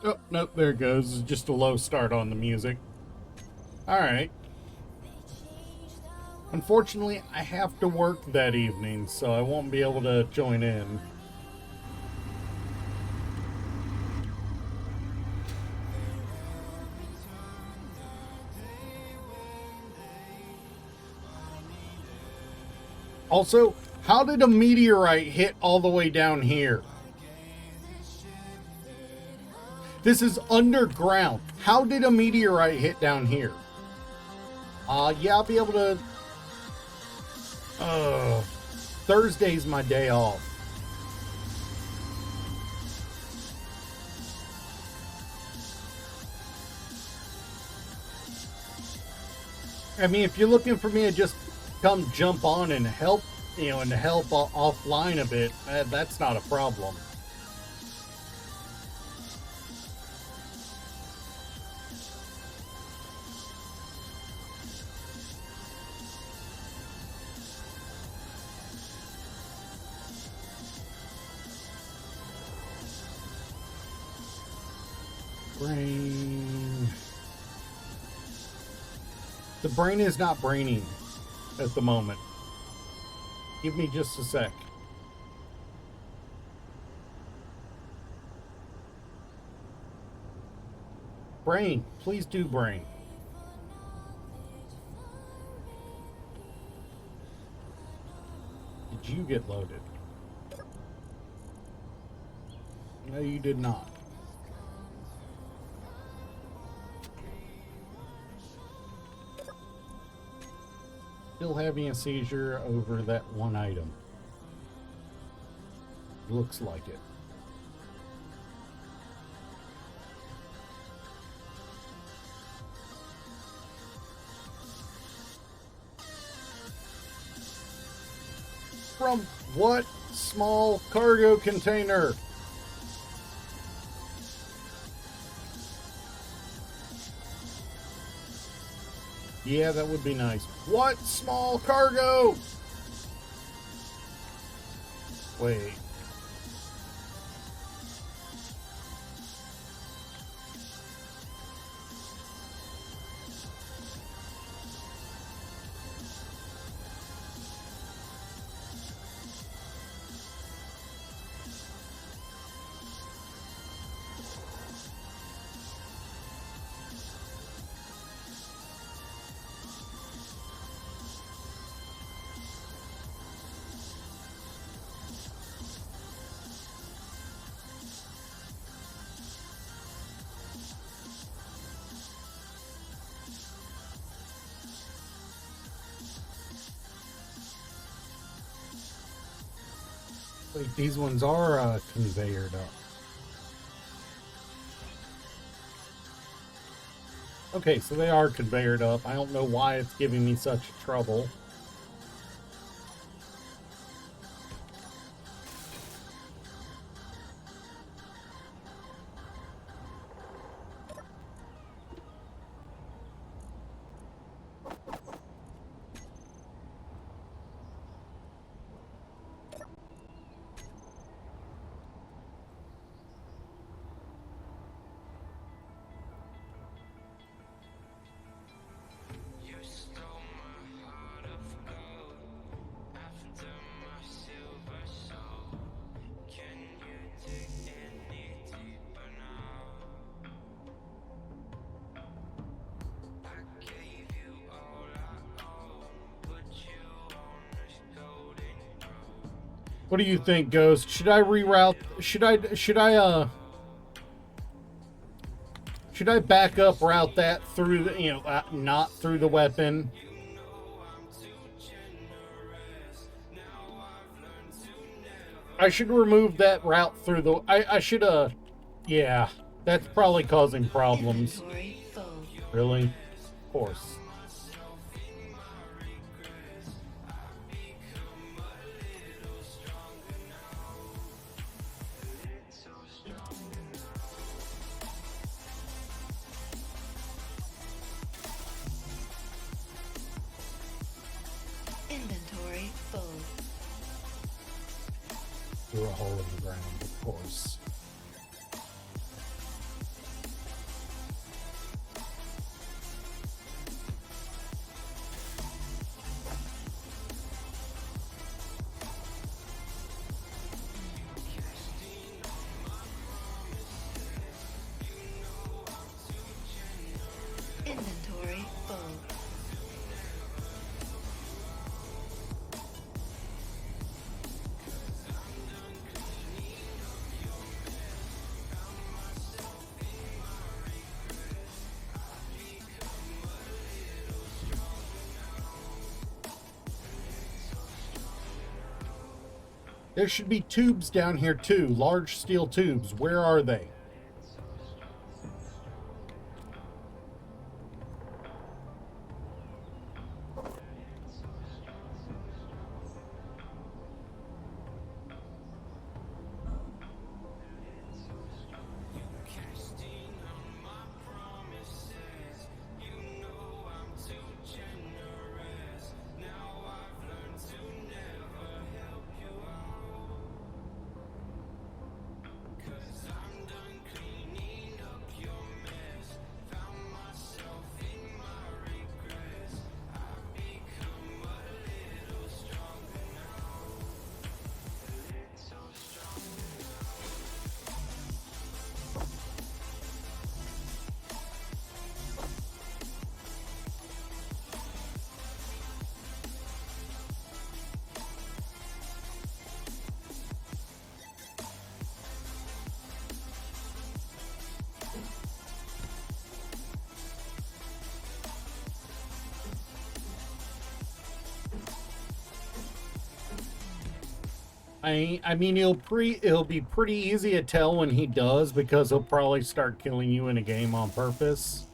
Oh, nope, there it goes. It's just a low start on the music. Alright. Unfortunately, I have to work that evening, so I won't be able to join in. Also, how did a meteorite hit all the way down here? This is underground. How did a meteorite hit down here? Yeah, I'll be able to... Thursday's my day off. I mean, if you're looking for me to just come jump on and help, and to help offline a bit, that's not a problem. Brain. The brain is not braining at the moment. Give me just a sec. Brain, please do brain. Did you get loaded? No, you did not. Still having a seizure over that one item. Looks like it. From what small cargo container? Yeah, that would be nice. What small cargo? Wait. Wait, these ones are conveyored up. Okay, so they are conveyored up. I don't know why it's giving me such trouble. What do you think, Ghost? Should I reroute? Should I back up, route that through the, not through the weapon? I should remove that route through the, I should, yeah, that's probably causing problems. Really? Of course. Inventory full. Through a hole in the ground, of course. Inventory full. There should be tubes down here too, large steel tubes. Where are they? I mean, it'll be pretty easy to tell when he does, because he'll probably start killing you in a game on purpose.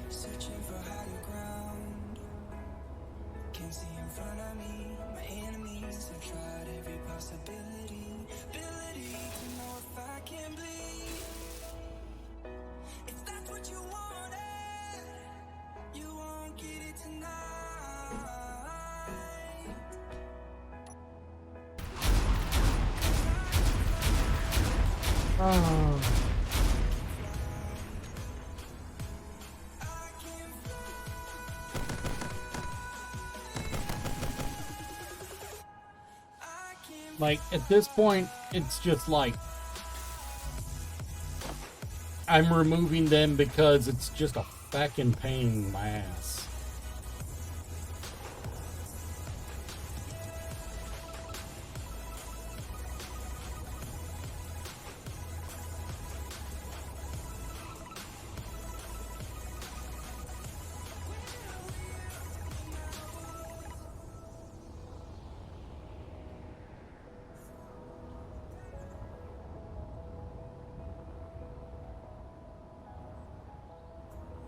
Searching for higher ground. Can't see in front of me. My enemies have tried every possibility. Ability to know if I can bleed. If that's what you wanted, you won't get it tonight. Oh. Like, at this point, it's just like I'm removing them because it's just a fucking pain in my ass.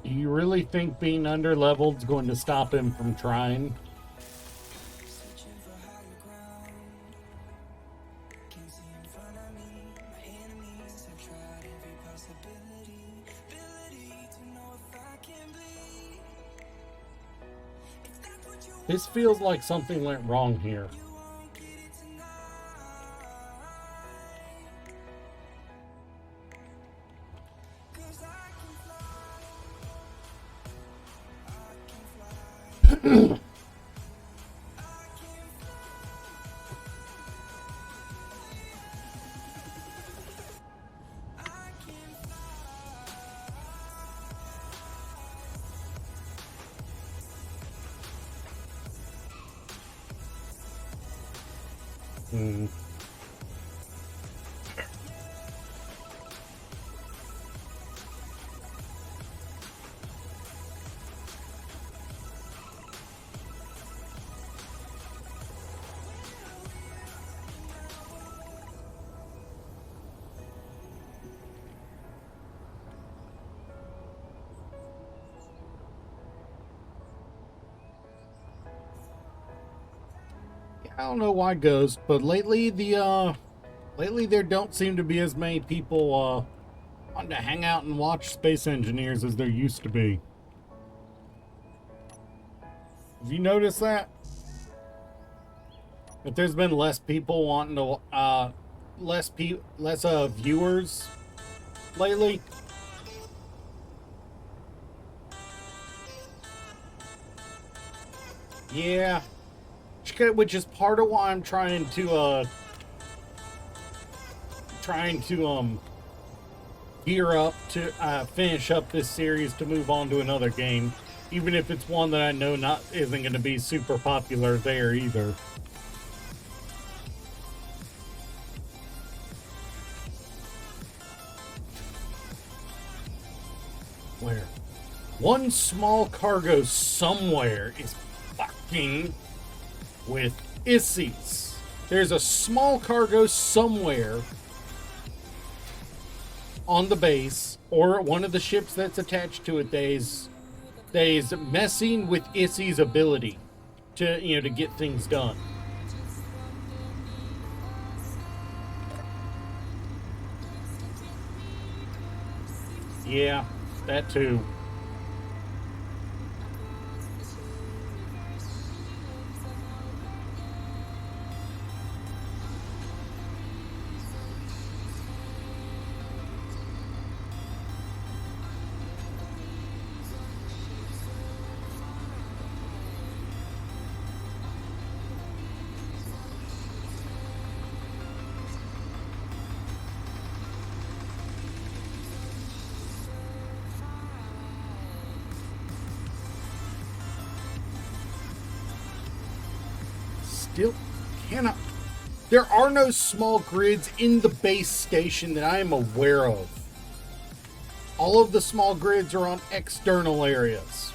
Do you really think being underleveled is going to stop him from trying? Searching for higher ground. Can't see in front of me. My enemies have tried every possibility. Ability to know if I can bleed. If that's what you want, This feels like something went wrong here. you won't get it tonight. 'Cause I can fly. I can fly. I can fly. I can Hmm. I don't know why, Ghost, but lately there don't seem to be as many people wanting to hang out and watch Space Engineers as there used to be. Have you noticed that? That there's been less people wanting to less viewers lately? Yeah. Which is part of why I'm trying to gear up to finish up this series to move on to another game, even if it's one that I know isn't going to be super popular there either. Where? One small cargo somewhere is fucking with Issies. There's a small cargo somewhere on the base or one of the ships that's attached to it that is messing with Issies' ability to get things done. Yeah, that too. Still cannot. There are no small grids in the base station that I am aware of. All of the small grids are on external areas.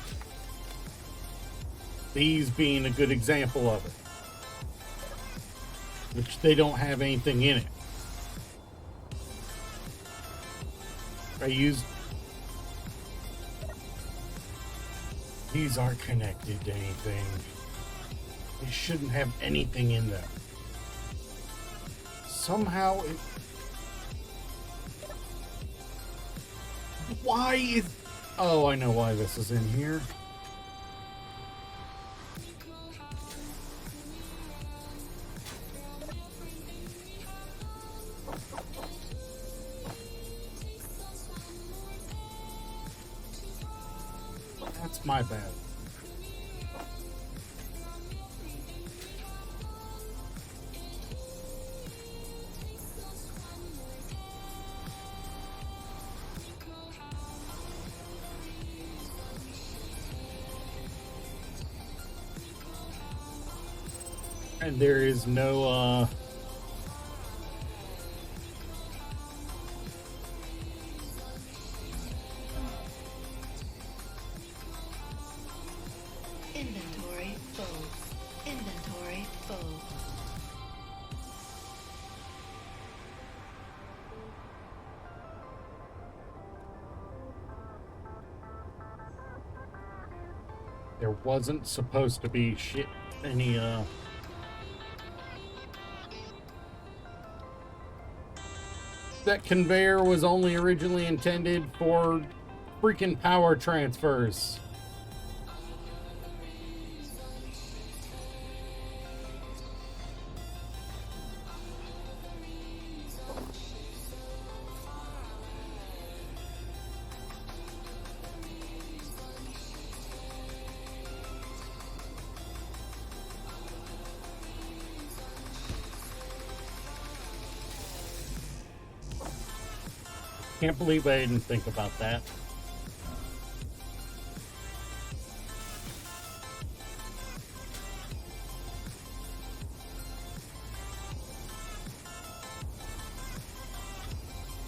These being a good example of it. Which they don't have anything in it. These aren't connected to anything. They shouldn't have anything in them. Somehow it... Why is... Oh, I know why this is in here. That's my bad. And there is no, Inventory full. Inventory full. there wasn't supposed to be any, that conveyor was only originally intended for freaking power transfers. Can't believe I didn't think about that.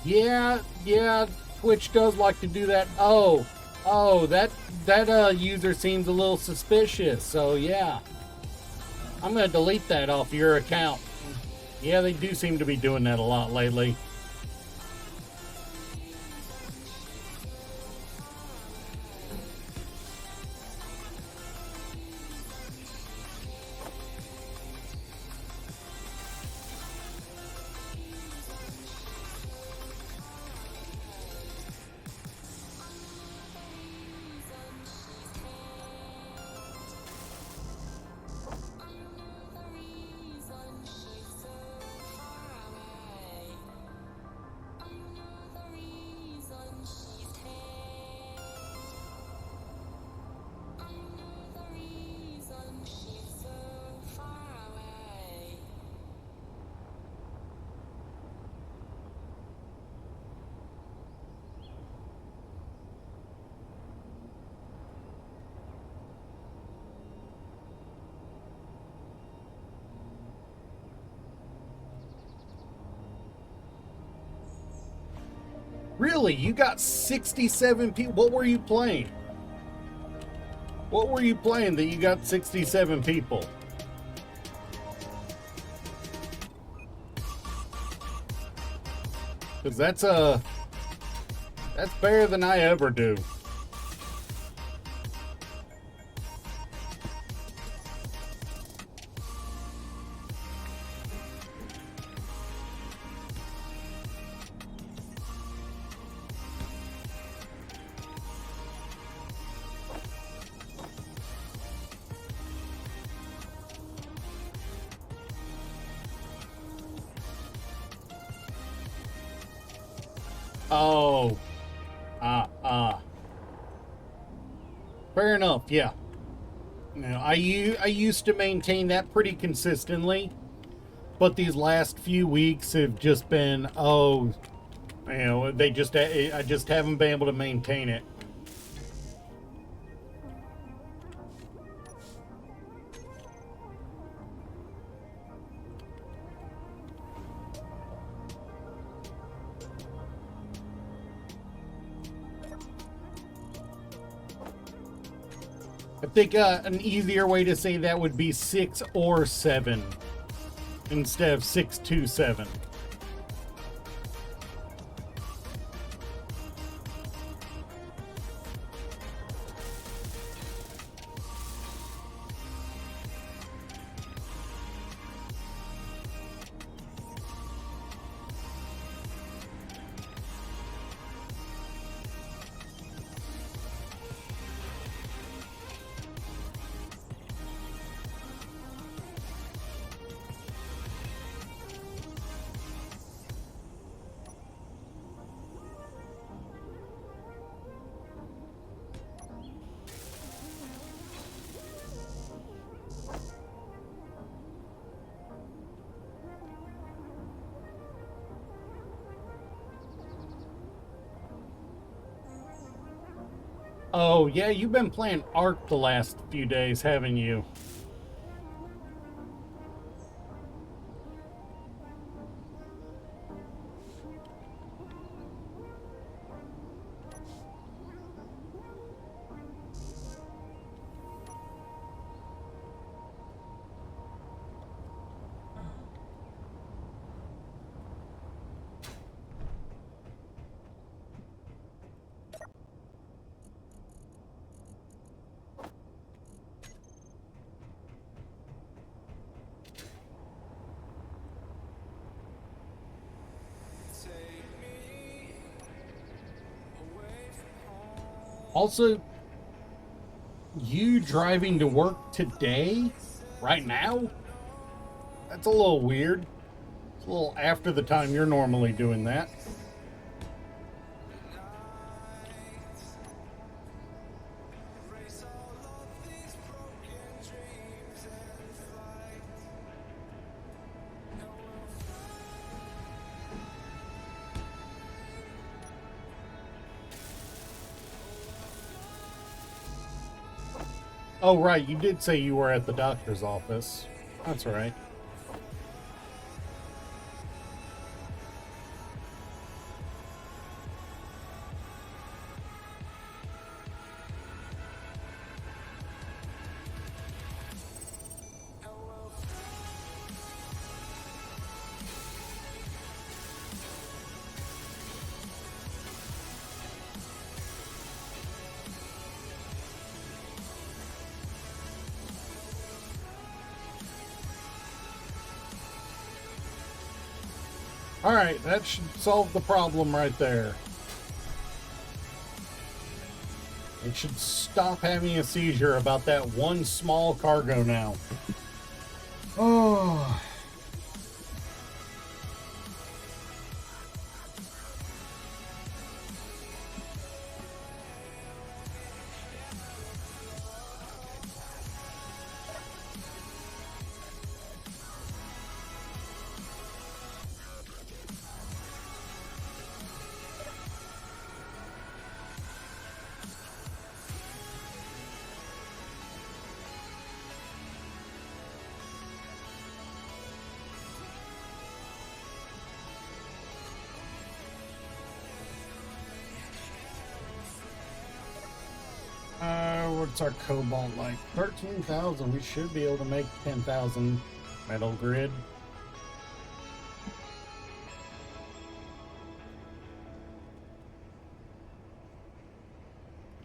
Yeah, Twitch does like to do that. Oh, that user seems a little suspicious. So yeah, I'm gonna delete that off your account. Yeah, they do seem to be doing that a lot lately. Really? You got 67 people? What were you playing? What were you playing that you got 67 people? Because that's better than I ever do. Oh, fair enough. Yeah, you know, I used to maintain that pretty consistently, but these last few weeks have just been I just haven't been able to maintain it. I think an easier way to say that would be 6 or 7 instead of 627. Oh, yeah, you've been playing Ark the last few days, haven't you? Also, you driving to work today, right now? That's a little weird. It's a little after the time you're normally doing that. Oh, right. You did say you were at the doctor's office. That's right. Alright, that should solve the problem right there. It should stop having a seizure about that one small cargo now. Oh. What's our cobalt like? 13,000. We should be able to make 10,000 metal grid.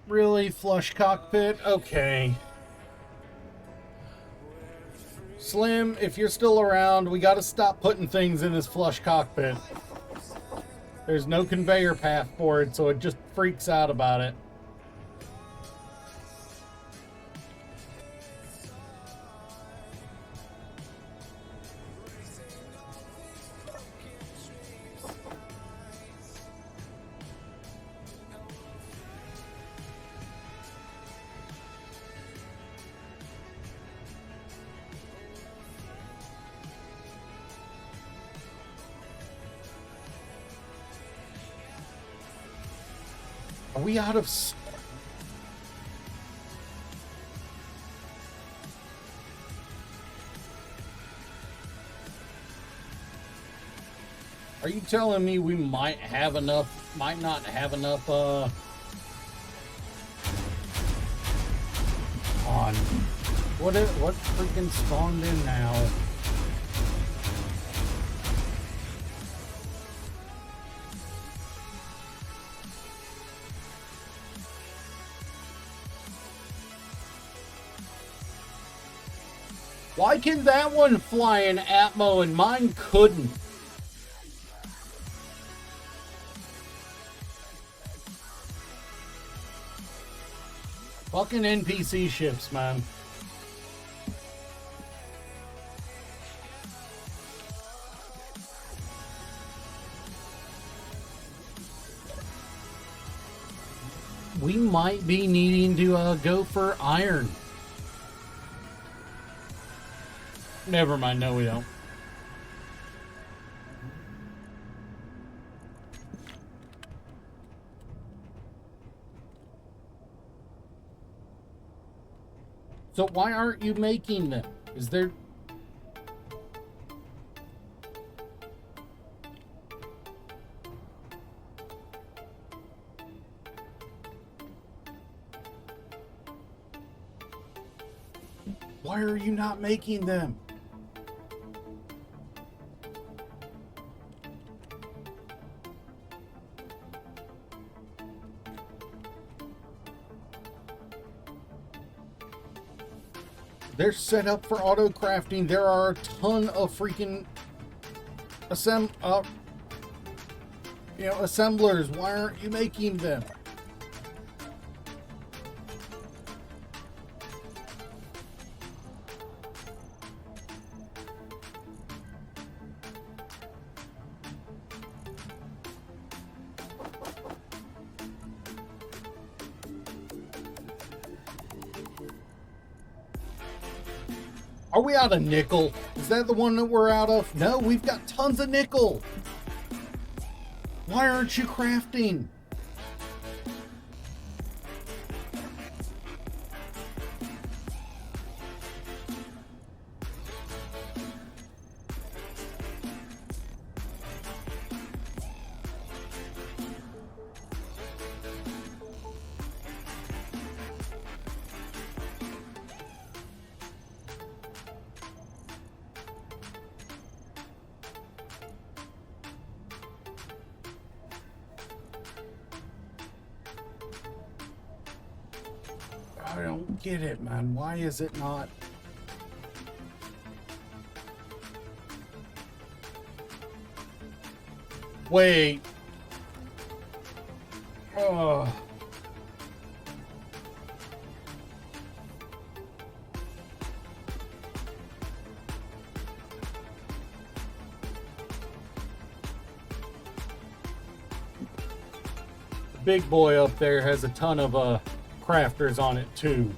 Really? Flush cockpit? Okay. Slim, if you're still around, we gotta stop putting things in this flush cockpit. There's no conveyor path for it, so it just freaks out about it. Are we out of... Are you telling me we might have enough, might not have enough, on. What freaking spawned in now? Why can that one fly in Atmo and mine couldn't? Fucking NPC ships, man. We might be needing to go for iron. Never mind, no we don't. So why aren't you making them? Is there... Why are you not making them? They're set up for auto crafting. There are a ton of freaking assemblers. Why aren't you making them? Are we out of nickel? Is that the one that we're out of? No, we've got tons of nickel. Why aren't you crafting? I don't get it, man. Why is it not? Wait. Oh. The big boy up there has a ton of crafters on it too.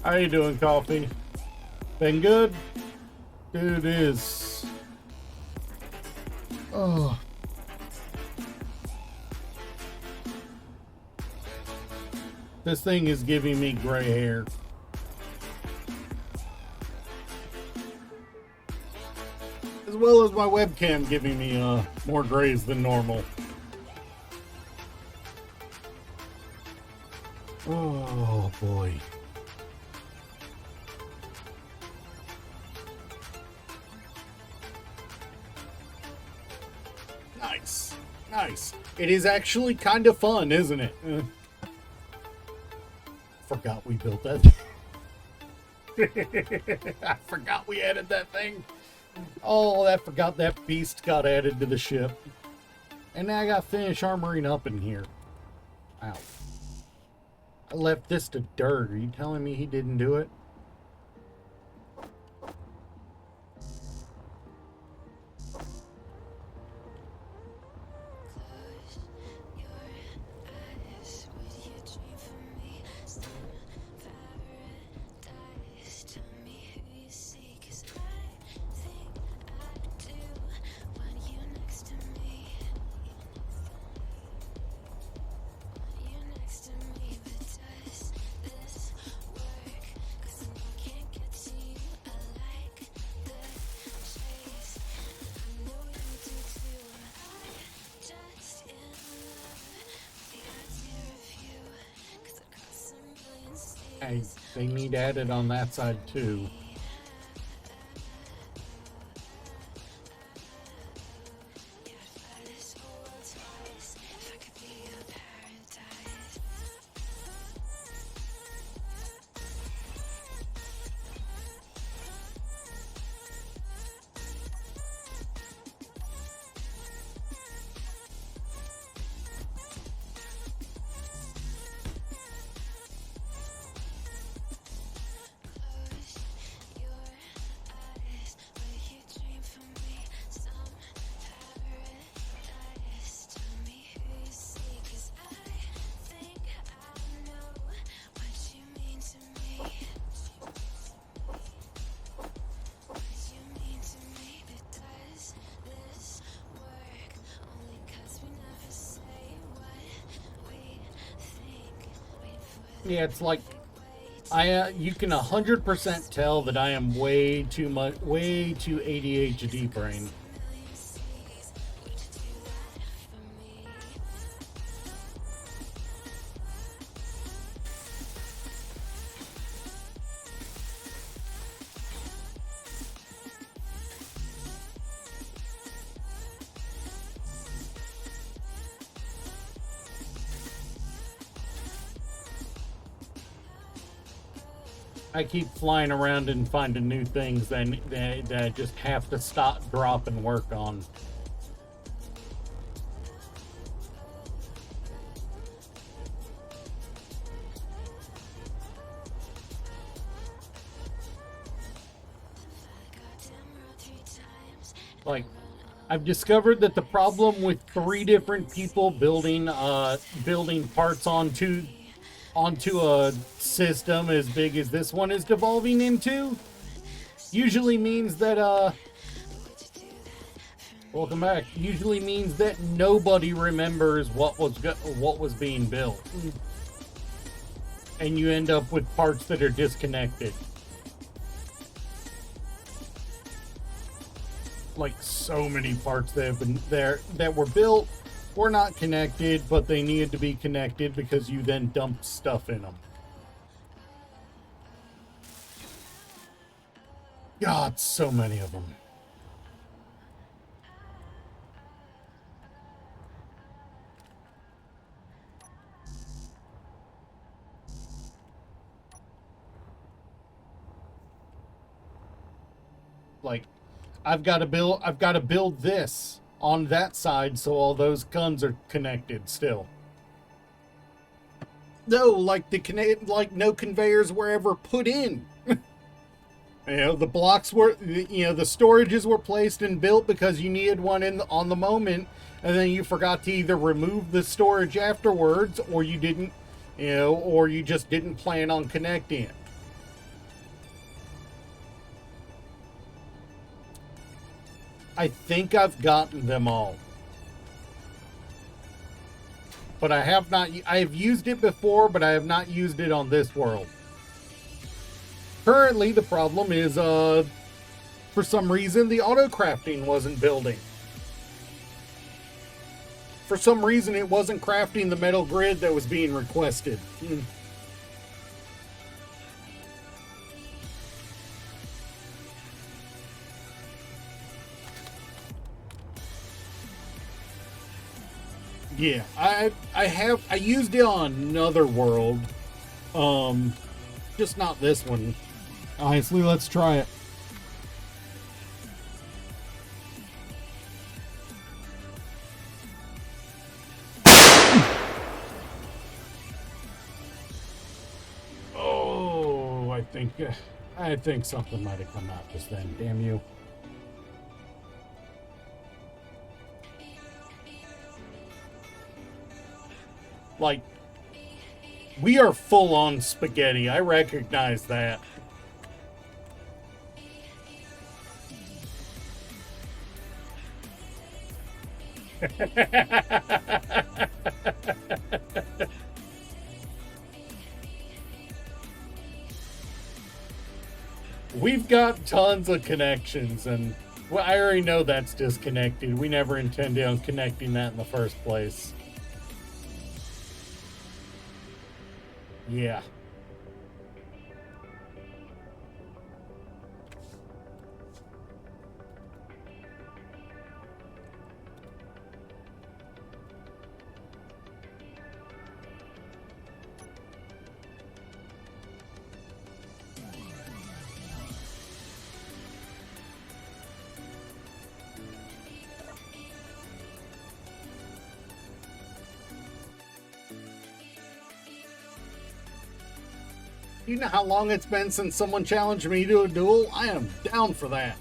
How you doing, Coffee? Been good? Dude, it is. Oh. This thing is giving me gray hair. As well as my webcam giving me more grays than normal. Oh boy. Nice. Nice. It is actually kind of fun, isn't it? Forgot we built that. I forgot we added that thing. Oh, I forgot that beast got added to the ship. And now I got finished armoring up in here. Ow. I left this to dirt. Are you telling me he didn't do it? Hey, they need added on that side too. Yeah, it's like you can 100% tell that I am way too ADHD brain. I keep flying around and finding new things that I just have to stop, drop, and work on. Like, I've discovered that the problem with 3 different people building parts onto a system as big as this one is devolving into usually means that welcome back. Usually means that nobody remembers what was being built, and you end up with parts that are disconnected. Like so many parts that have been there that were built were not connected, but they needed to be connected because you then dumped stuff in them. God, so many of them. Like, I've got to build this on that side so all those guns are connected still. No, like no conveyors were ever put in. The blocks were, the storages were placed and built because you needed one on the moment, and then you forgot to either remove the storage afterwards, or you didn't, or you just didn't plan on connecting it. I think I've gotten them all. But I have not. I have used it before, but I have not used it on this world. Currently, the problem is, for some reason, the auto-crafting wasn't building. For some reason, it wasn't crafting the metal grid that was being requested. Yeah, I used it on another world, just not this one. Honestly, let's try it. Oh, I think something might have come out just then. Damn you. Like, we are full on spaghetti. I recognize that. We've got tons of connections, and well, I already know that's disconnected. We never intended on connecting that in the first place. Yeah. You know how long it's been since someone challenged me to a duel? I am down for that.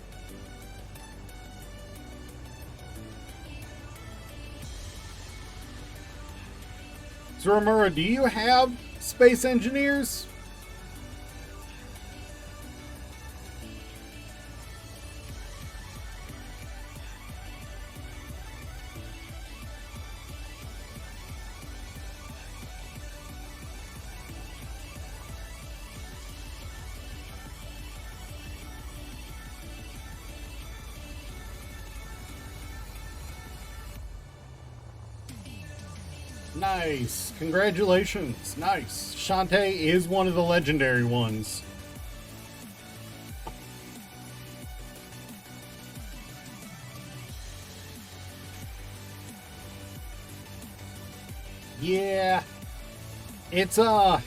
Zuramura, do you have space engineers? Nice. Congratulations. Nice. Shantae is one of the legendary ones. Yeah. It's got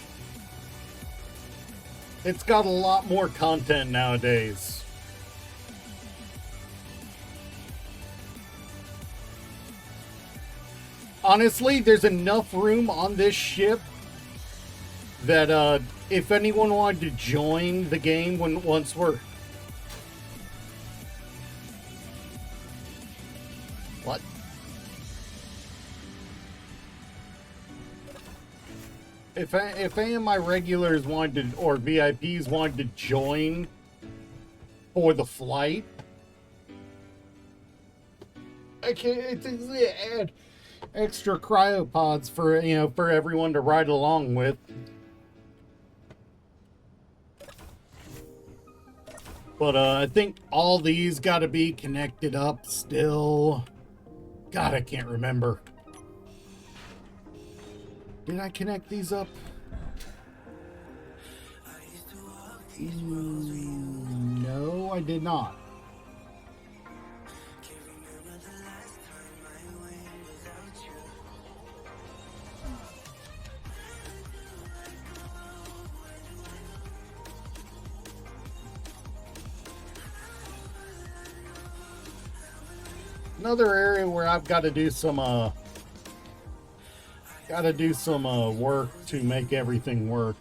a lot more content nowadays. Honestly, there's enough room on this ship that if anyone wanted to join the game once we're if any of my regulars wanted to, or VIPs wanted to join for the flight, I can add extra cryopods for for everyone to ride along with. But I think all these got to be connected up still. God, I can't remember. Did I connect these up? No, I did not. Another area where I've got to do some work to make everything work.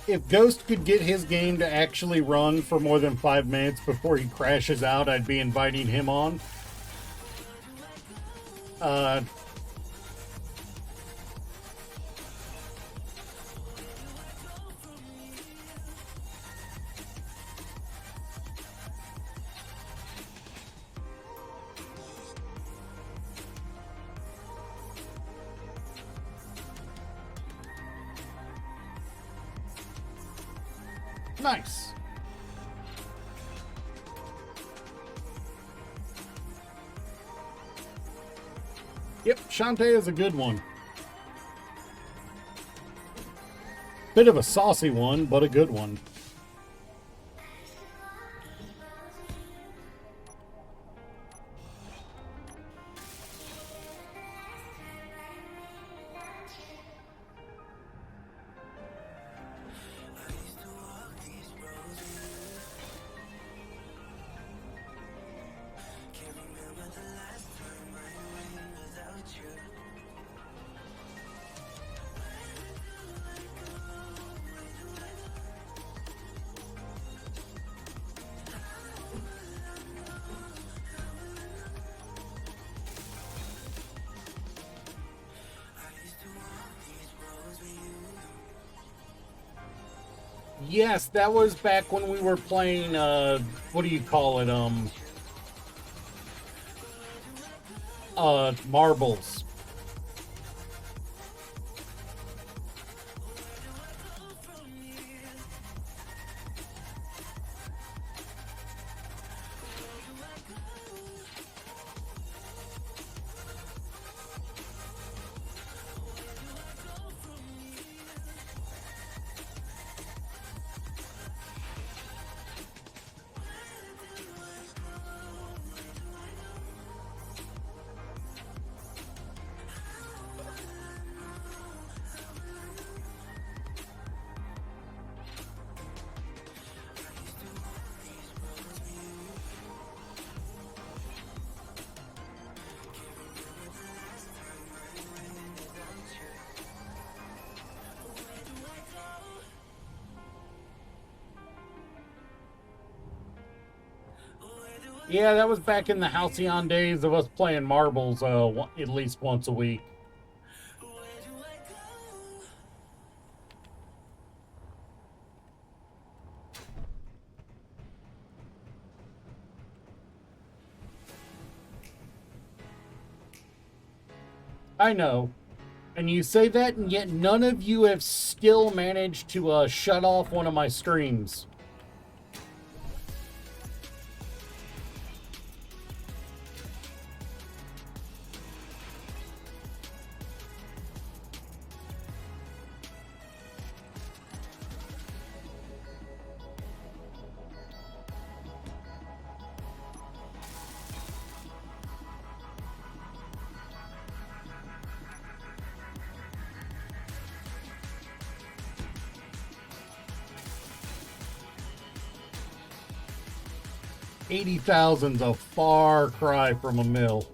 If Ghost could get his game to actually run for more than 5 minutes before he crashes out, I'd be inviting him on. Nice. Yep, Shantae is a good one. Bit of a saucy one, but a good one. Yes, that was back when we were playing, what do you call it, marbles. Yeah, that was back in the Halcyon days of us playing marbles at least once a week. I know. And you say that, and yet none of you have still managed to shut off one of my streams. $80,000's a far cry from a mill.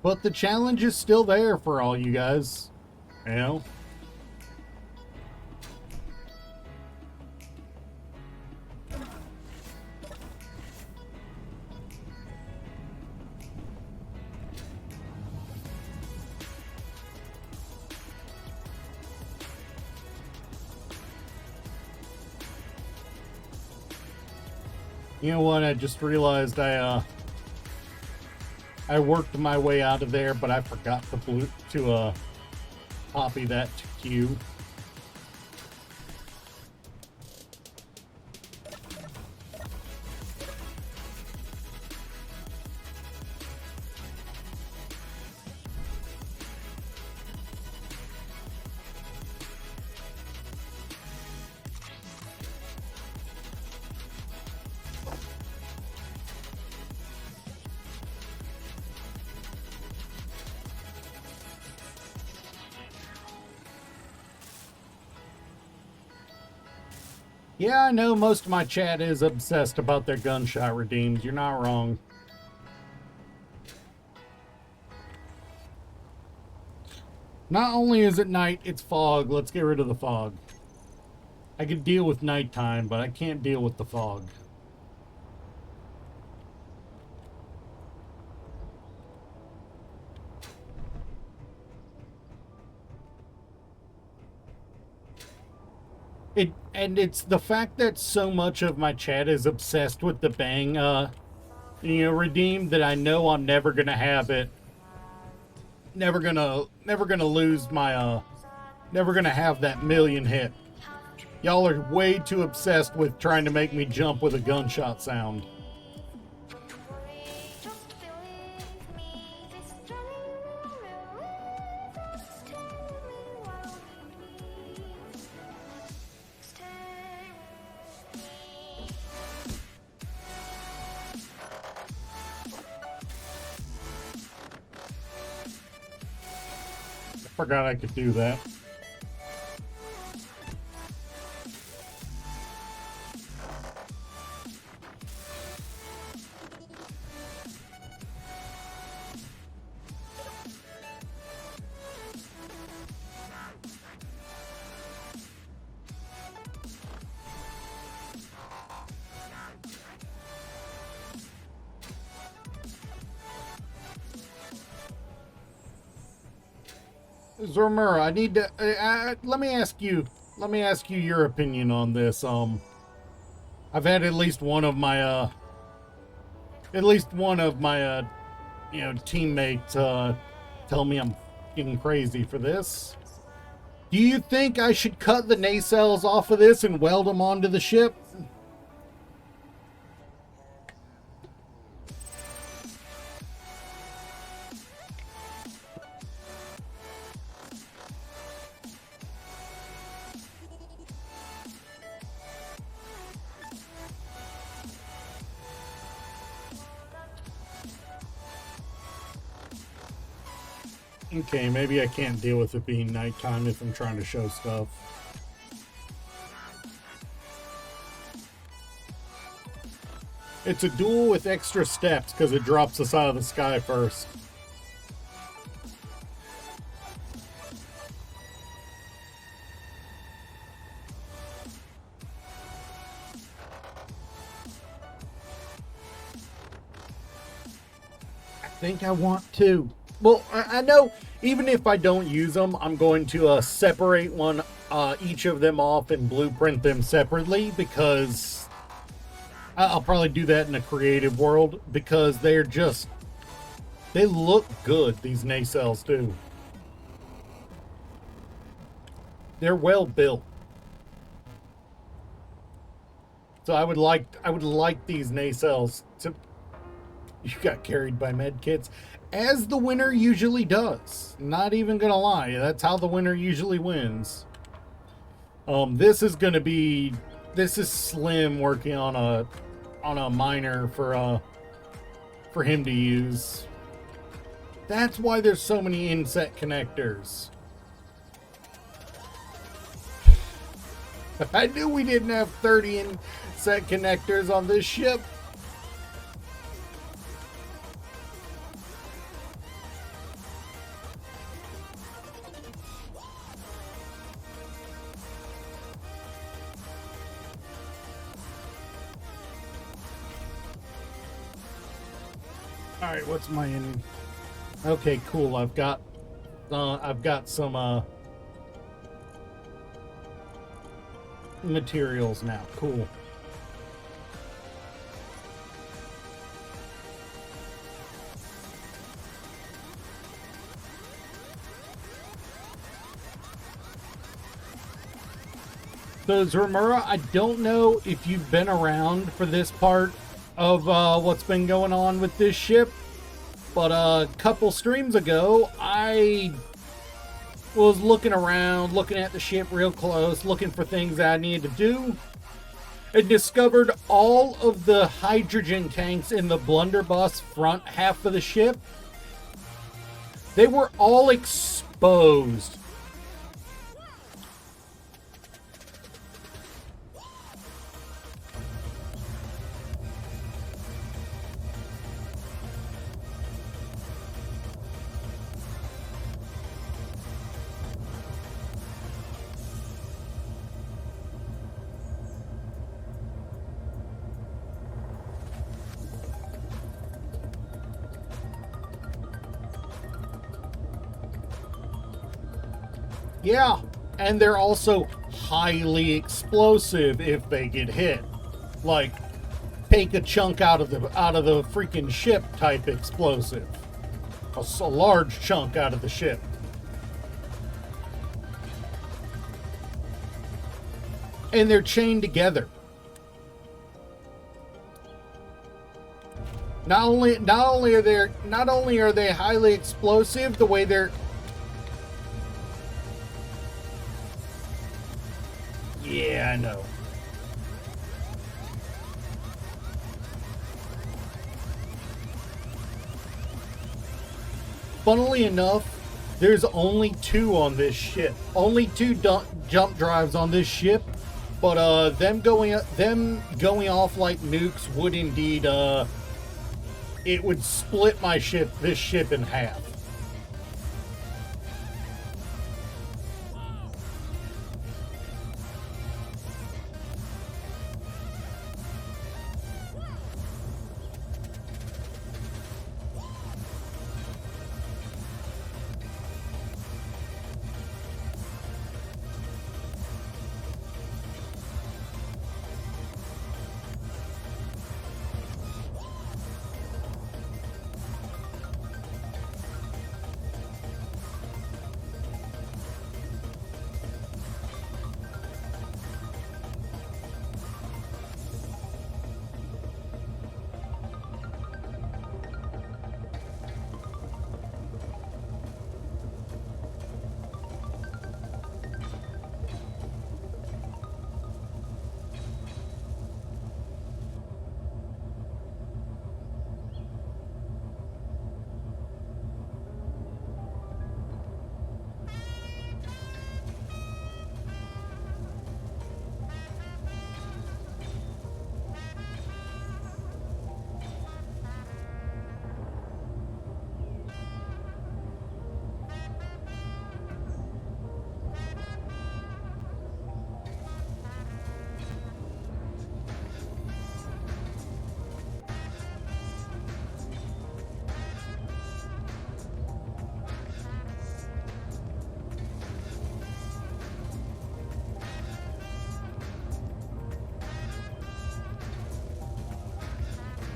But the challenge is still there for all you guys. You know? You know what? I just realized I worked my way out of there, but I forgot to copy that to queue. Yeah, I know most of my chat is obsessed about their gunshot redeems. You're not wrong. Not only is it night, it's fog. Let's get rid of the fog. I could deal with nighttime, but I can't deal with the fog. And it's the fact that so much of my chat is obsessed with the bang, redeem, that I know I'm never gonna have it. Never gonna lose my, never gonna have that million hit. Y'all are way too obsessed with trying to make me jump with a gunshot sound. Forgot I could do that. Zormur, I need to let me ask you your opinion on this. I've had at least one of my teammates tell me I'm getting crazy for this. Do you think I should cut the nacelles off of this and weld them onto the ship? Okay, maybe I can't deal with it being nighttime if I'm trying to show stuff. It's a duel with extra steps because it drops us out of the sky first. I think I want to. Well, I know even if I don't use them, I'm going to separate each of them off and blueprint them separately, because I'll probably do that in a creative world, because they look good, these nacelles do. They're well built. So I would like these nacelles to... You got carried by medkits. As the winner usually does. Not even gonna lie, that's how the winner usually wins. This is Slim working on a miner for him to use. That's why there's so many inset connectors. I knew we didn't have 30 inset connectors on this ship. right, what's my ending? Okay, cool. I've got some materials now. Cool. So Zermura, I don't know if you've been around for this part of what's been going on with this ship, but a couple streams ago, I was looking around, looking at the ship real close, looking for things that I needed to do, and discovered all of the hydrogen tanks in the blunderbuss front half of the ship. They were all exposed. Yeah, and they're also highly explosive if they get hit. Like, take a chunk out of the freaking ship type explosive. A large chunk out of the ship. And they're chained together. Not only are they highly explosive, the way they're... Yeah, I know. Funnily enough, there's only 2 on this ship. Only 2 jump drives on this ship, but them going off like nukes would indeed it would split this ship in half.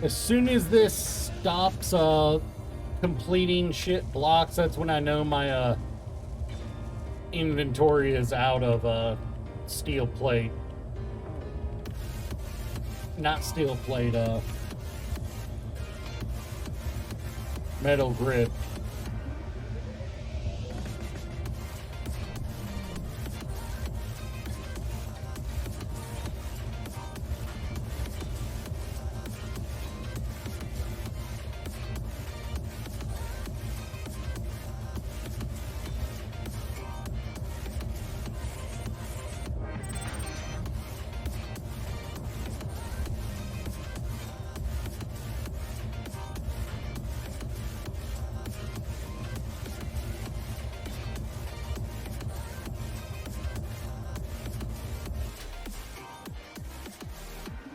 As soon as this stops completing shit blocks, that's when I know my inventory is out of steel plate. Not steel plate, metal grid.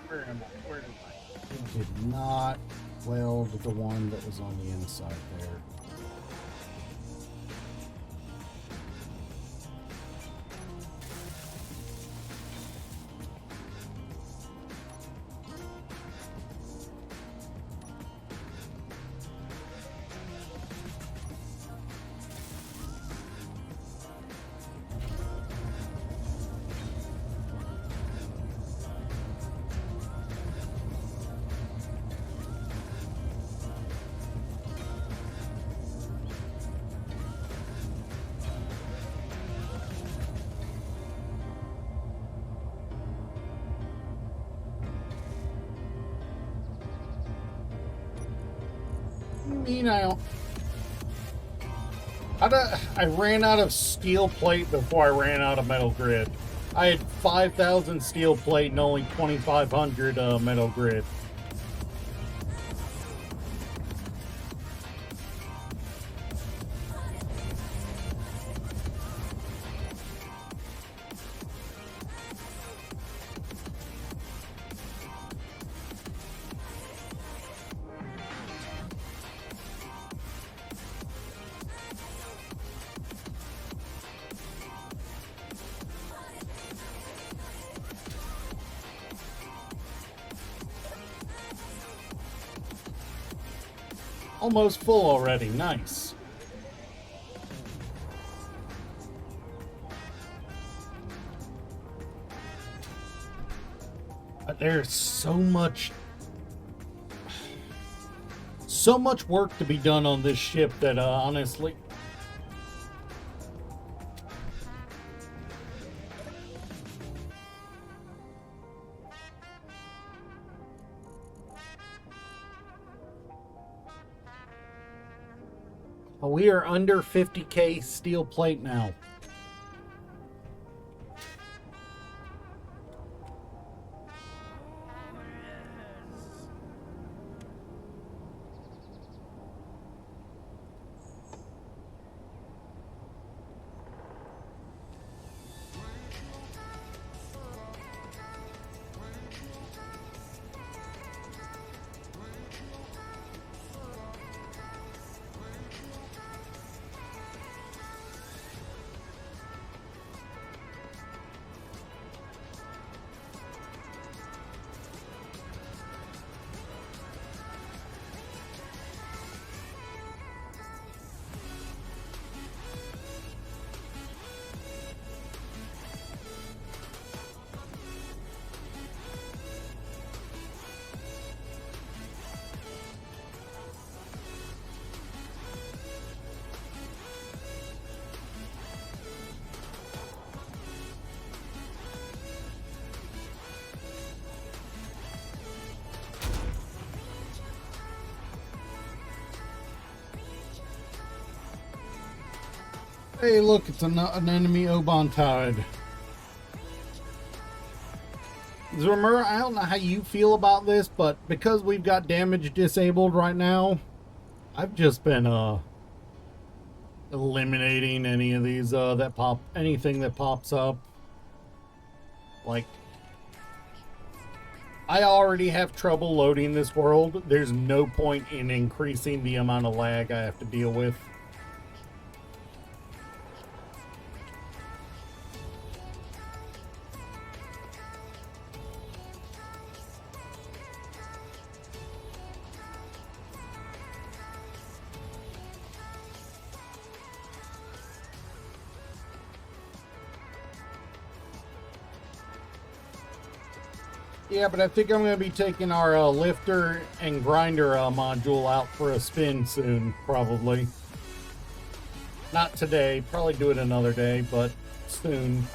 Where am I? Where am I? It did not weld the one that was on the inside there. I ran out of steel plate before I ran out of metal grid. I had 5,000 steel plate and only 2,500 metal grid. Almost full already. Nice. But there's so much work to be done on this ship that honestly, we are under 50k steel plate now. Hey, look, it's an enemy Oban Tide. Zoomer, I don't know how you feel about this, but because we've got damage disabled right now, I've just been eliminating any of these anything that pops up. Like, I already have trouble loading this world. There's no point in increasing the amount of lag I have to deal with. Yeah, but I think I'm going to be taking our lifter and grinder module out for a spin soon, probably. Not today, probably do it another day, but soon.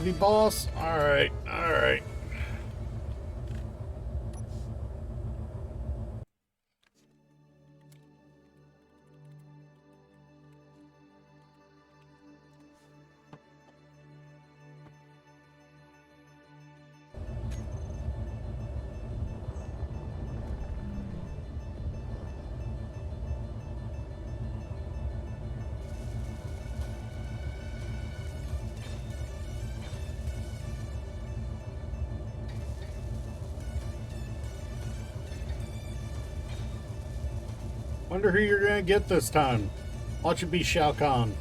the boss? Alright, alright. Wonder who you're gonna get this time. Watch it be Shao Kahn.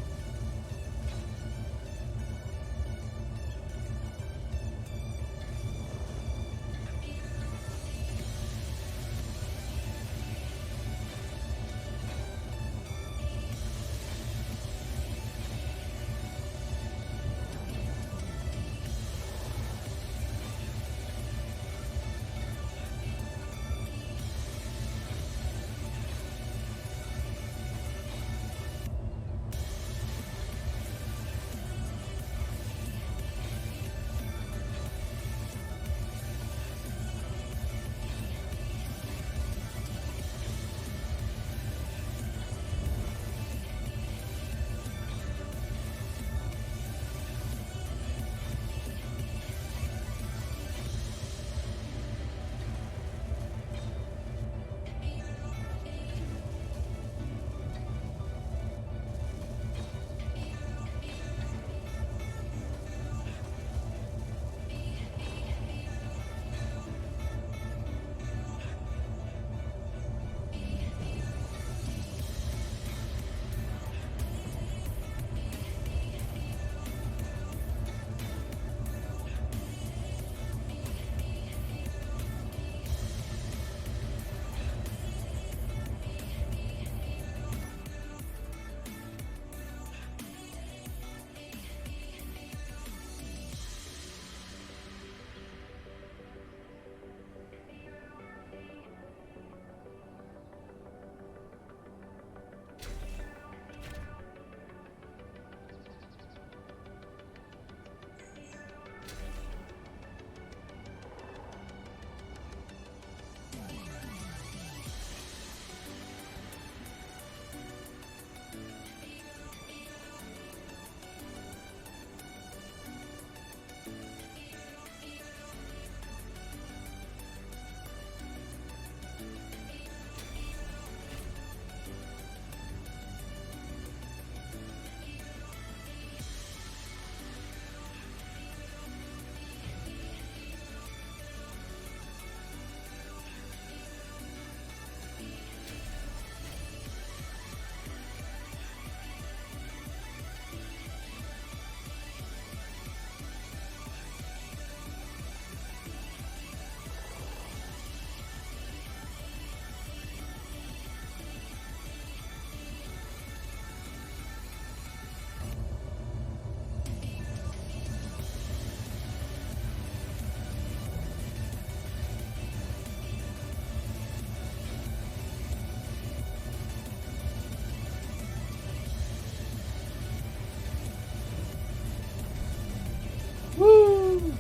Woo!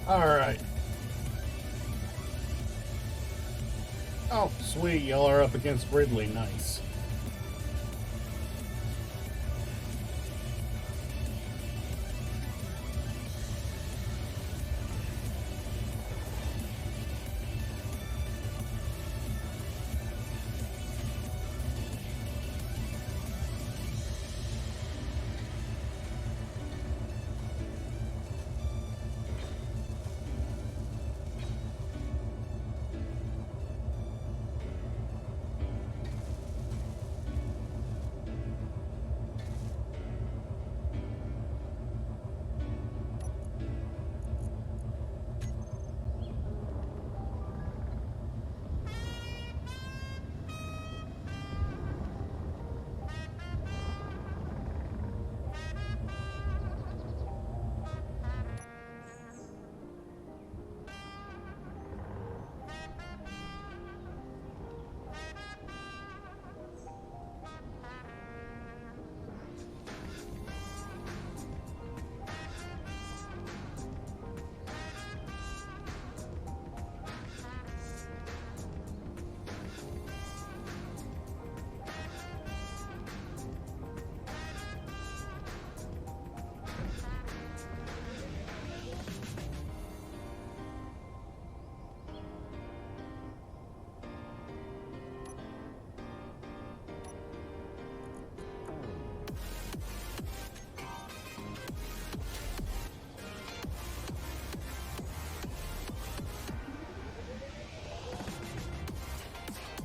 Alright. Oh, sweet. Y'all are up against Ridley. Nice.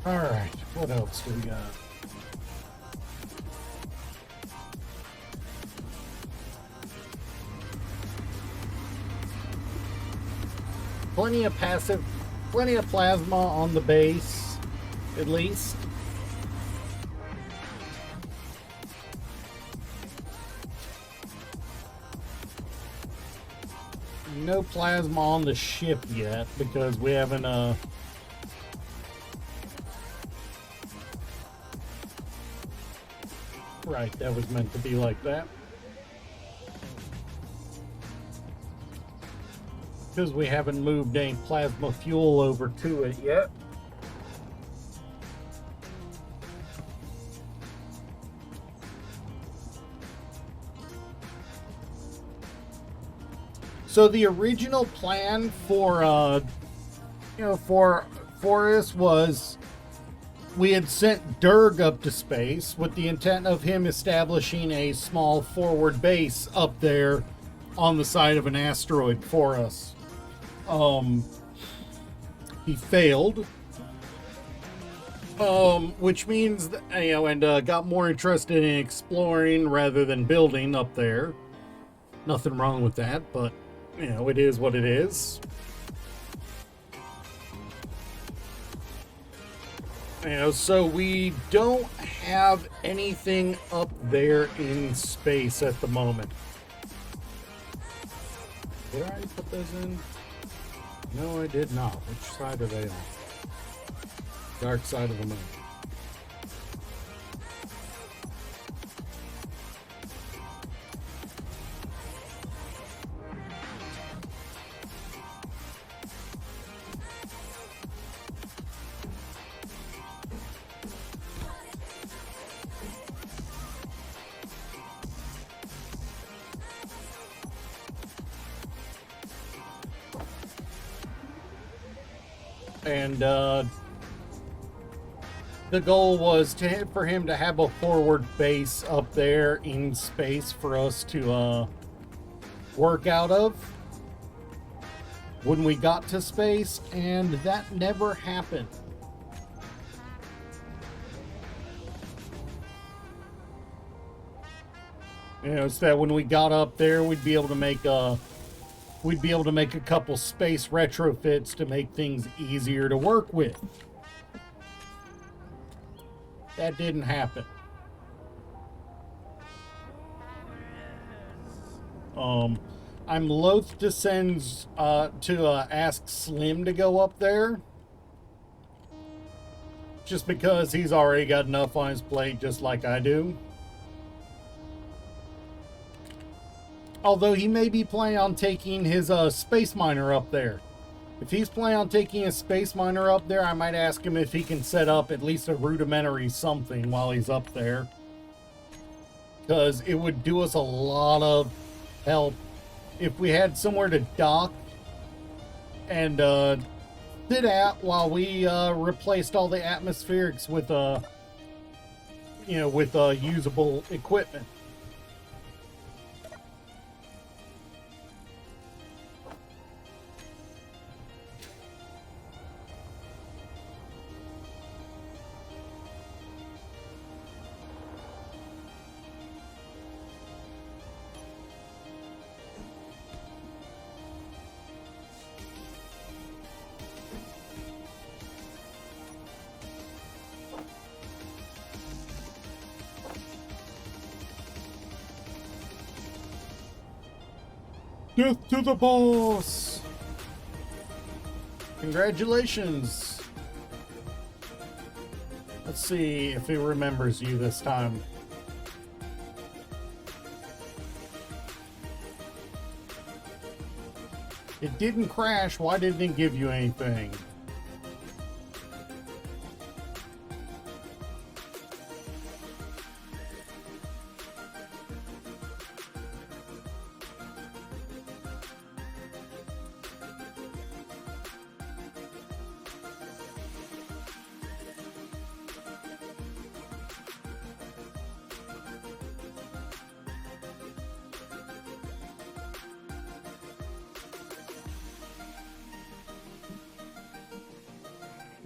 Alright, what else do we got? Plenty of plasma on the base, at least. No plasma on the ship yet because we haven't right, that was meant to be like that. Because we haven't moved any plasma fuel over to it yet. So the original plan for us was we had sent Durg up to space with the intent of him establishing a small forward base up there on the side of an asteroid for us. He failed, which means that, and got more interested in exploring rather than building up there. Nothing wrong with that, but it is what it is. So we don't have anything up there in space at the moment. Did I already put those in? No, I did not. Which side are they on? Dark side of the moon. And the goal was for him to have a forward base up there in space for us to work out of when we got to space, and that never happened. It's that when we got up there, we'd be able to make a couple space retrofits to make things easier to work with. That didn't happen. I'm loath to ask Slim to go up there, just because he's already got enough on his plate, just like I do. Although he may be planning on taking his space miner up there. If he's planning on taking his space miner up there, I might ask him if he can set up at least a rudimentary something while he's up there. Because it would do us a lot of help if we had somewhere to dock and sit at while we replaced all the atmospherics with usable equipment. Death to the boss! Congratulations! Let's see if he remembers you this time. It didn't crash. Why didn't it give you anything?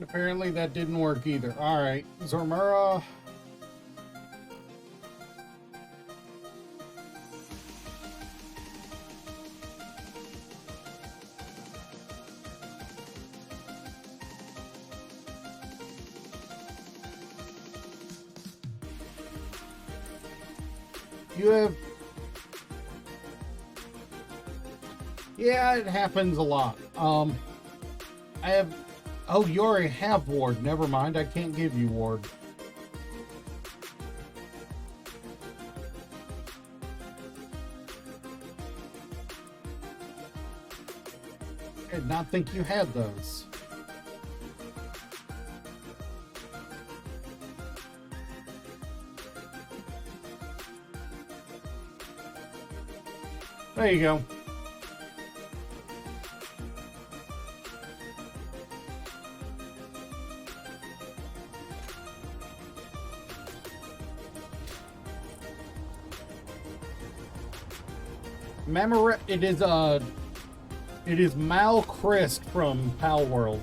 apparently that didn't work either. Alright, Zormura. You have... Yeah, it happens a lot. I have... Oh, you already have ward. Never mind, I can't give you ward. I did not think you had those. There you go. It is Mal Christ from Pal World.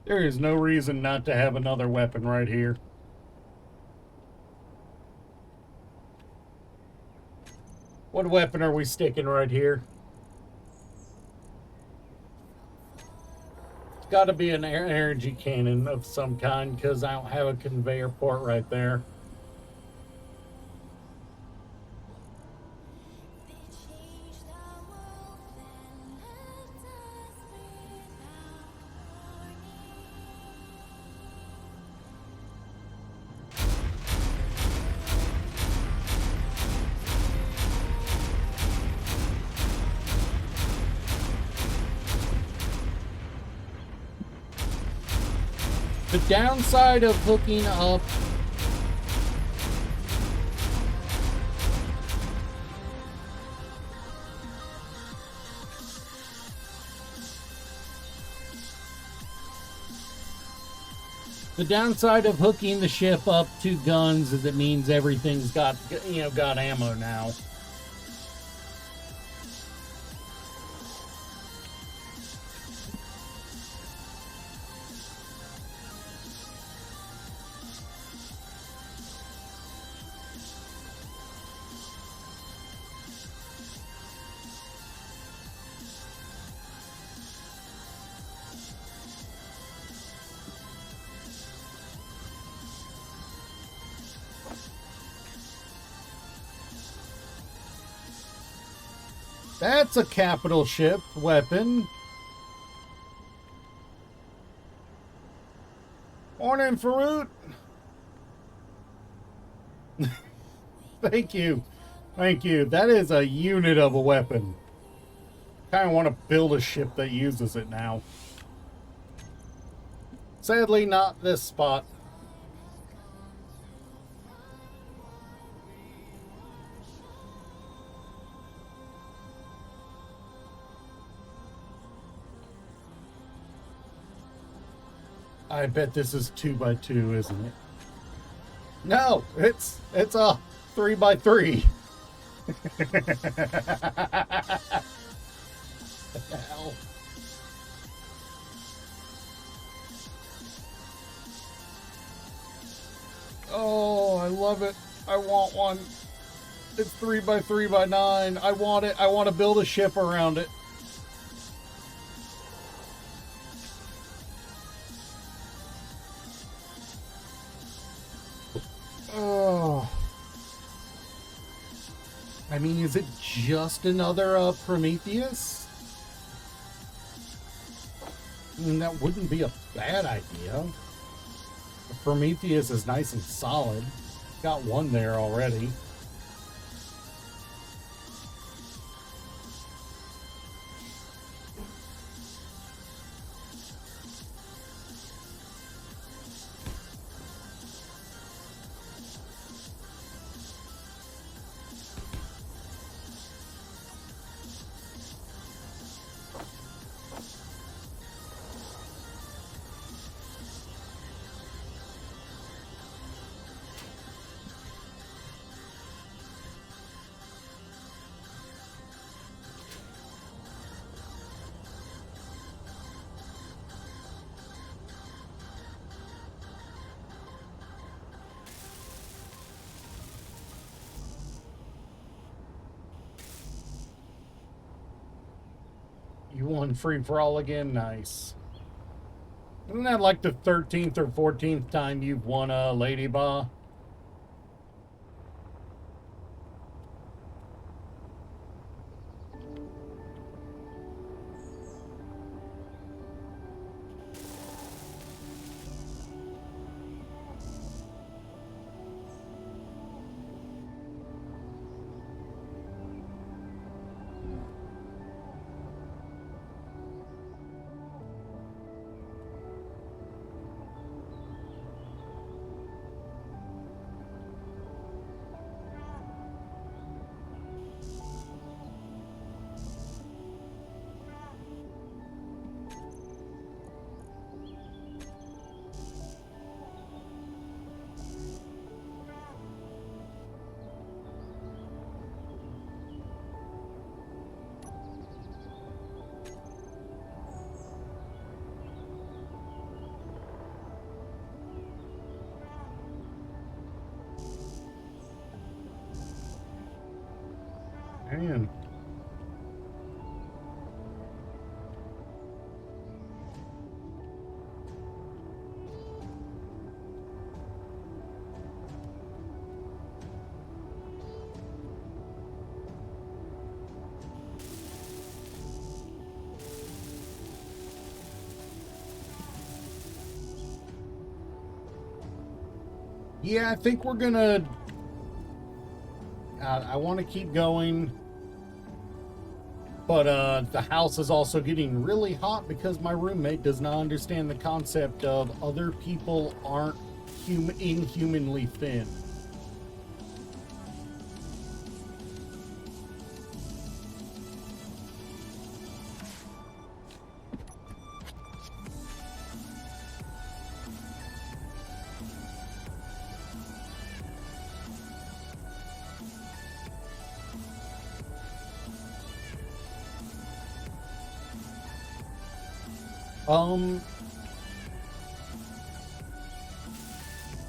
There is no reason not to have another weapon right here. What weapon are we sticking right here? It's got to be an energy cannon of some kind because I don't have a conveyor port right there. The downside of hooking up the ship up to guns is it means everything's got ammo now. That's a capital ship weapon. Morning, Farouk. Thank you. Thank you. That is a unit of a weapon. Kind of want to build a ship that uses it now. Sadly, not this spot. I bet this is 2x2, isn't it? No, it's a 3x3. What the hell? Oh, I love it. I want one. It's 3x3x9. I want it. I want to build a ship around it. Oh. I mean, is it just another Prometheus? I mean, that wouldn't be a bad idea. The Prometheus is nice and solid. Got one there already. You won free for all again? Nice. Isn't that like the 13th or 14th time you've won a Lady Ba? Man. Yeah, I think we're gonna... I want to keep going. But the house is also getting really hot because my roommate does not understand the concept of other people aren't inhumanly thin.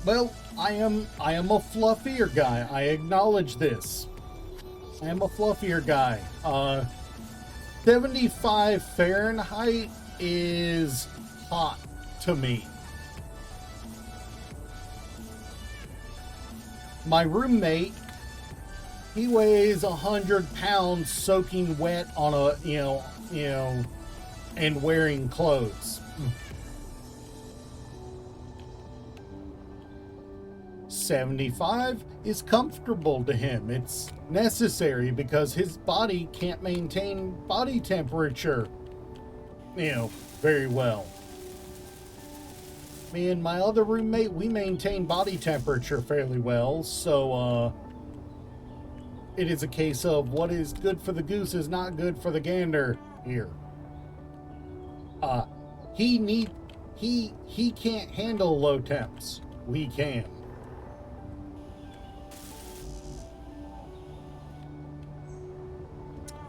Well, I am a fluffier guy. I acknowledge this. I am a fluffier guy. 75 Fahrenheit is hot to me. My roommate, he weighs 100 pounds soaking wet on a, you know, and wearing clothes. 75 is comfortable to him. It's necessary because his body can't maintain body temperature, very well. Me and my other roommate, we maintain body temperature fairly well, so it is a case of what is good for the goose is not good for the gander here. He can't handle low temps. We can.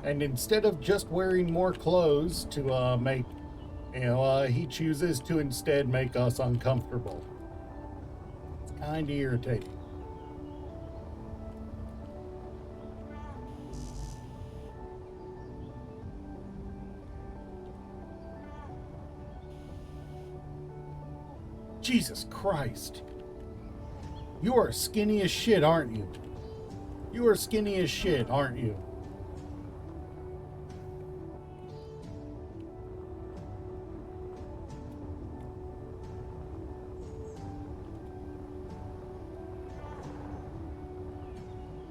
And instead of just wearing more clothes to make, he chooses to instead make us uncomfortable. It's kind of irritating. Jesus Christ. You are skinny as shit, aren't you? You are skinny as shit, aren't you?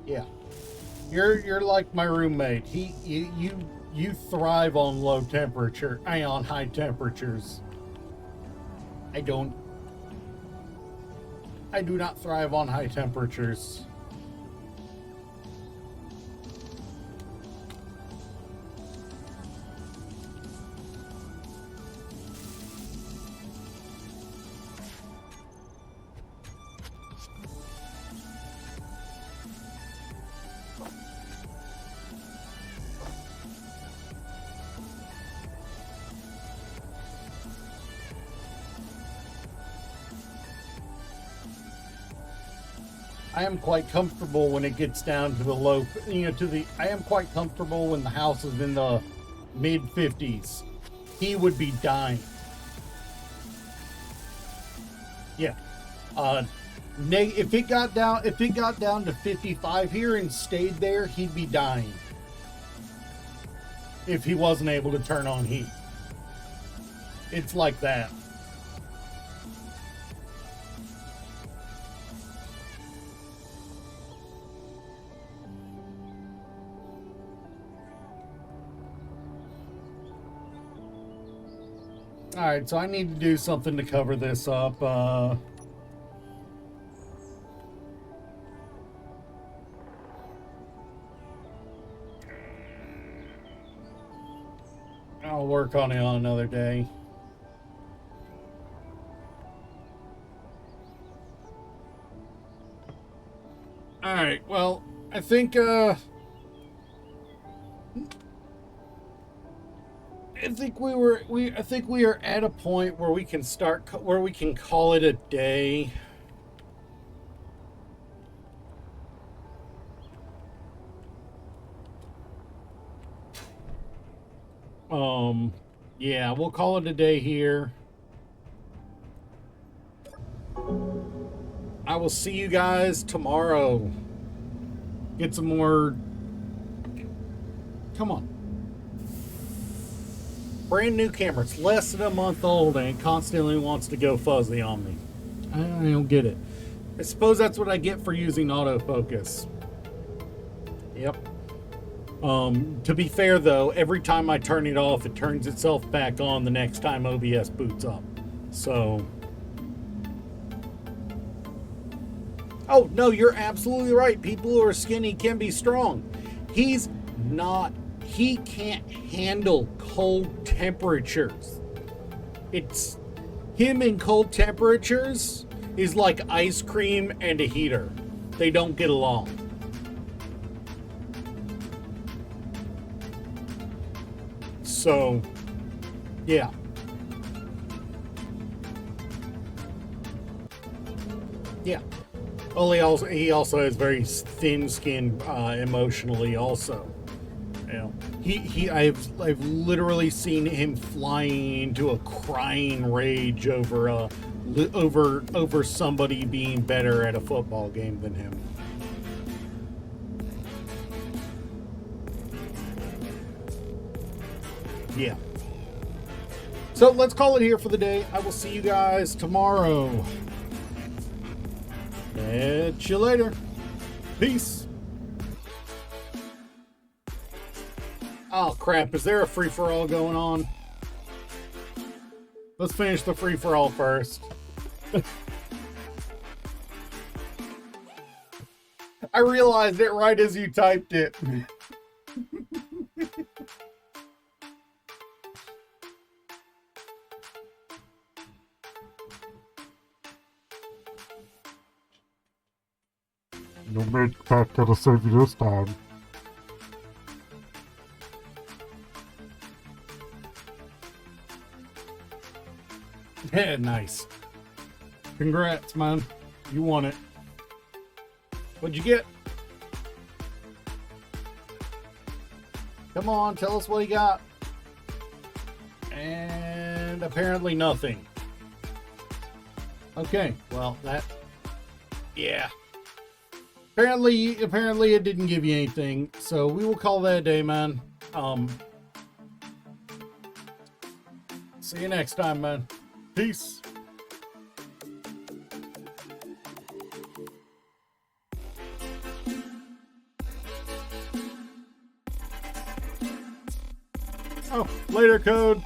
Yeah. You're like my roommate. You thrive on low temperature, on high temperatures. I do not thrive on high temperatures. I am quite comfortable when it gets down to the low, I am quite comfortable when the house is in the mid 50s, he would be dying. Yeah. If it got down to 55 here and stayed there, he'd be dying. If he wasn't able to turn on heat. It's like that. Alright, so I need to do something to cover this up. I'll work on it on another day. Alright, well, I think I think we are at a point where we can call it a day. Yeah, we'll call it a day here. I will see you guys tomorrow. Get some more. Come on. Brand new camera. It's less than a month old and it constantly wants to go fuzzy on me. I don't get it. I suppose that's what I get for using autofocus. Yep. To be fair though, every time I turn it off, it turns itself back on the next time OBS boots up. So. Oh, no, you're absolutely right. People who are skinny can be strong. He's not. He can't handle cold temperatures. It's him in cold temperatures is like ice cream and a heater. They don't get along. So, yeah. Yeah. Well, he also has very thin skin emotionally also. You know, I've literally seen him flying into a crying rage over somebody being better at a football game than him. Yeah. So let's call it here for the day. I will see you guys tomorrow. Catch you later. Peace. Oh crap, is there a free-for-all going on? Let's finish the free-for-all first. I realized it right as you typed it. No make that gonna save you this time. Yeah, nice. Congrats, man. You won it. What'd you get? Come on, tell us what you got. And apparently nothing. Okay, well, yeah. Apparently it didn't give you anything, so we will call that a day, man. See you next time, man. Peace. Oh, later, Code.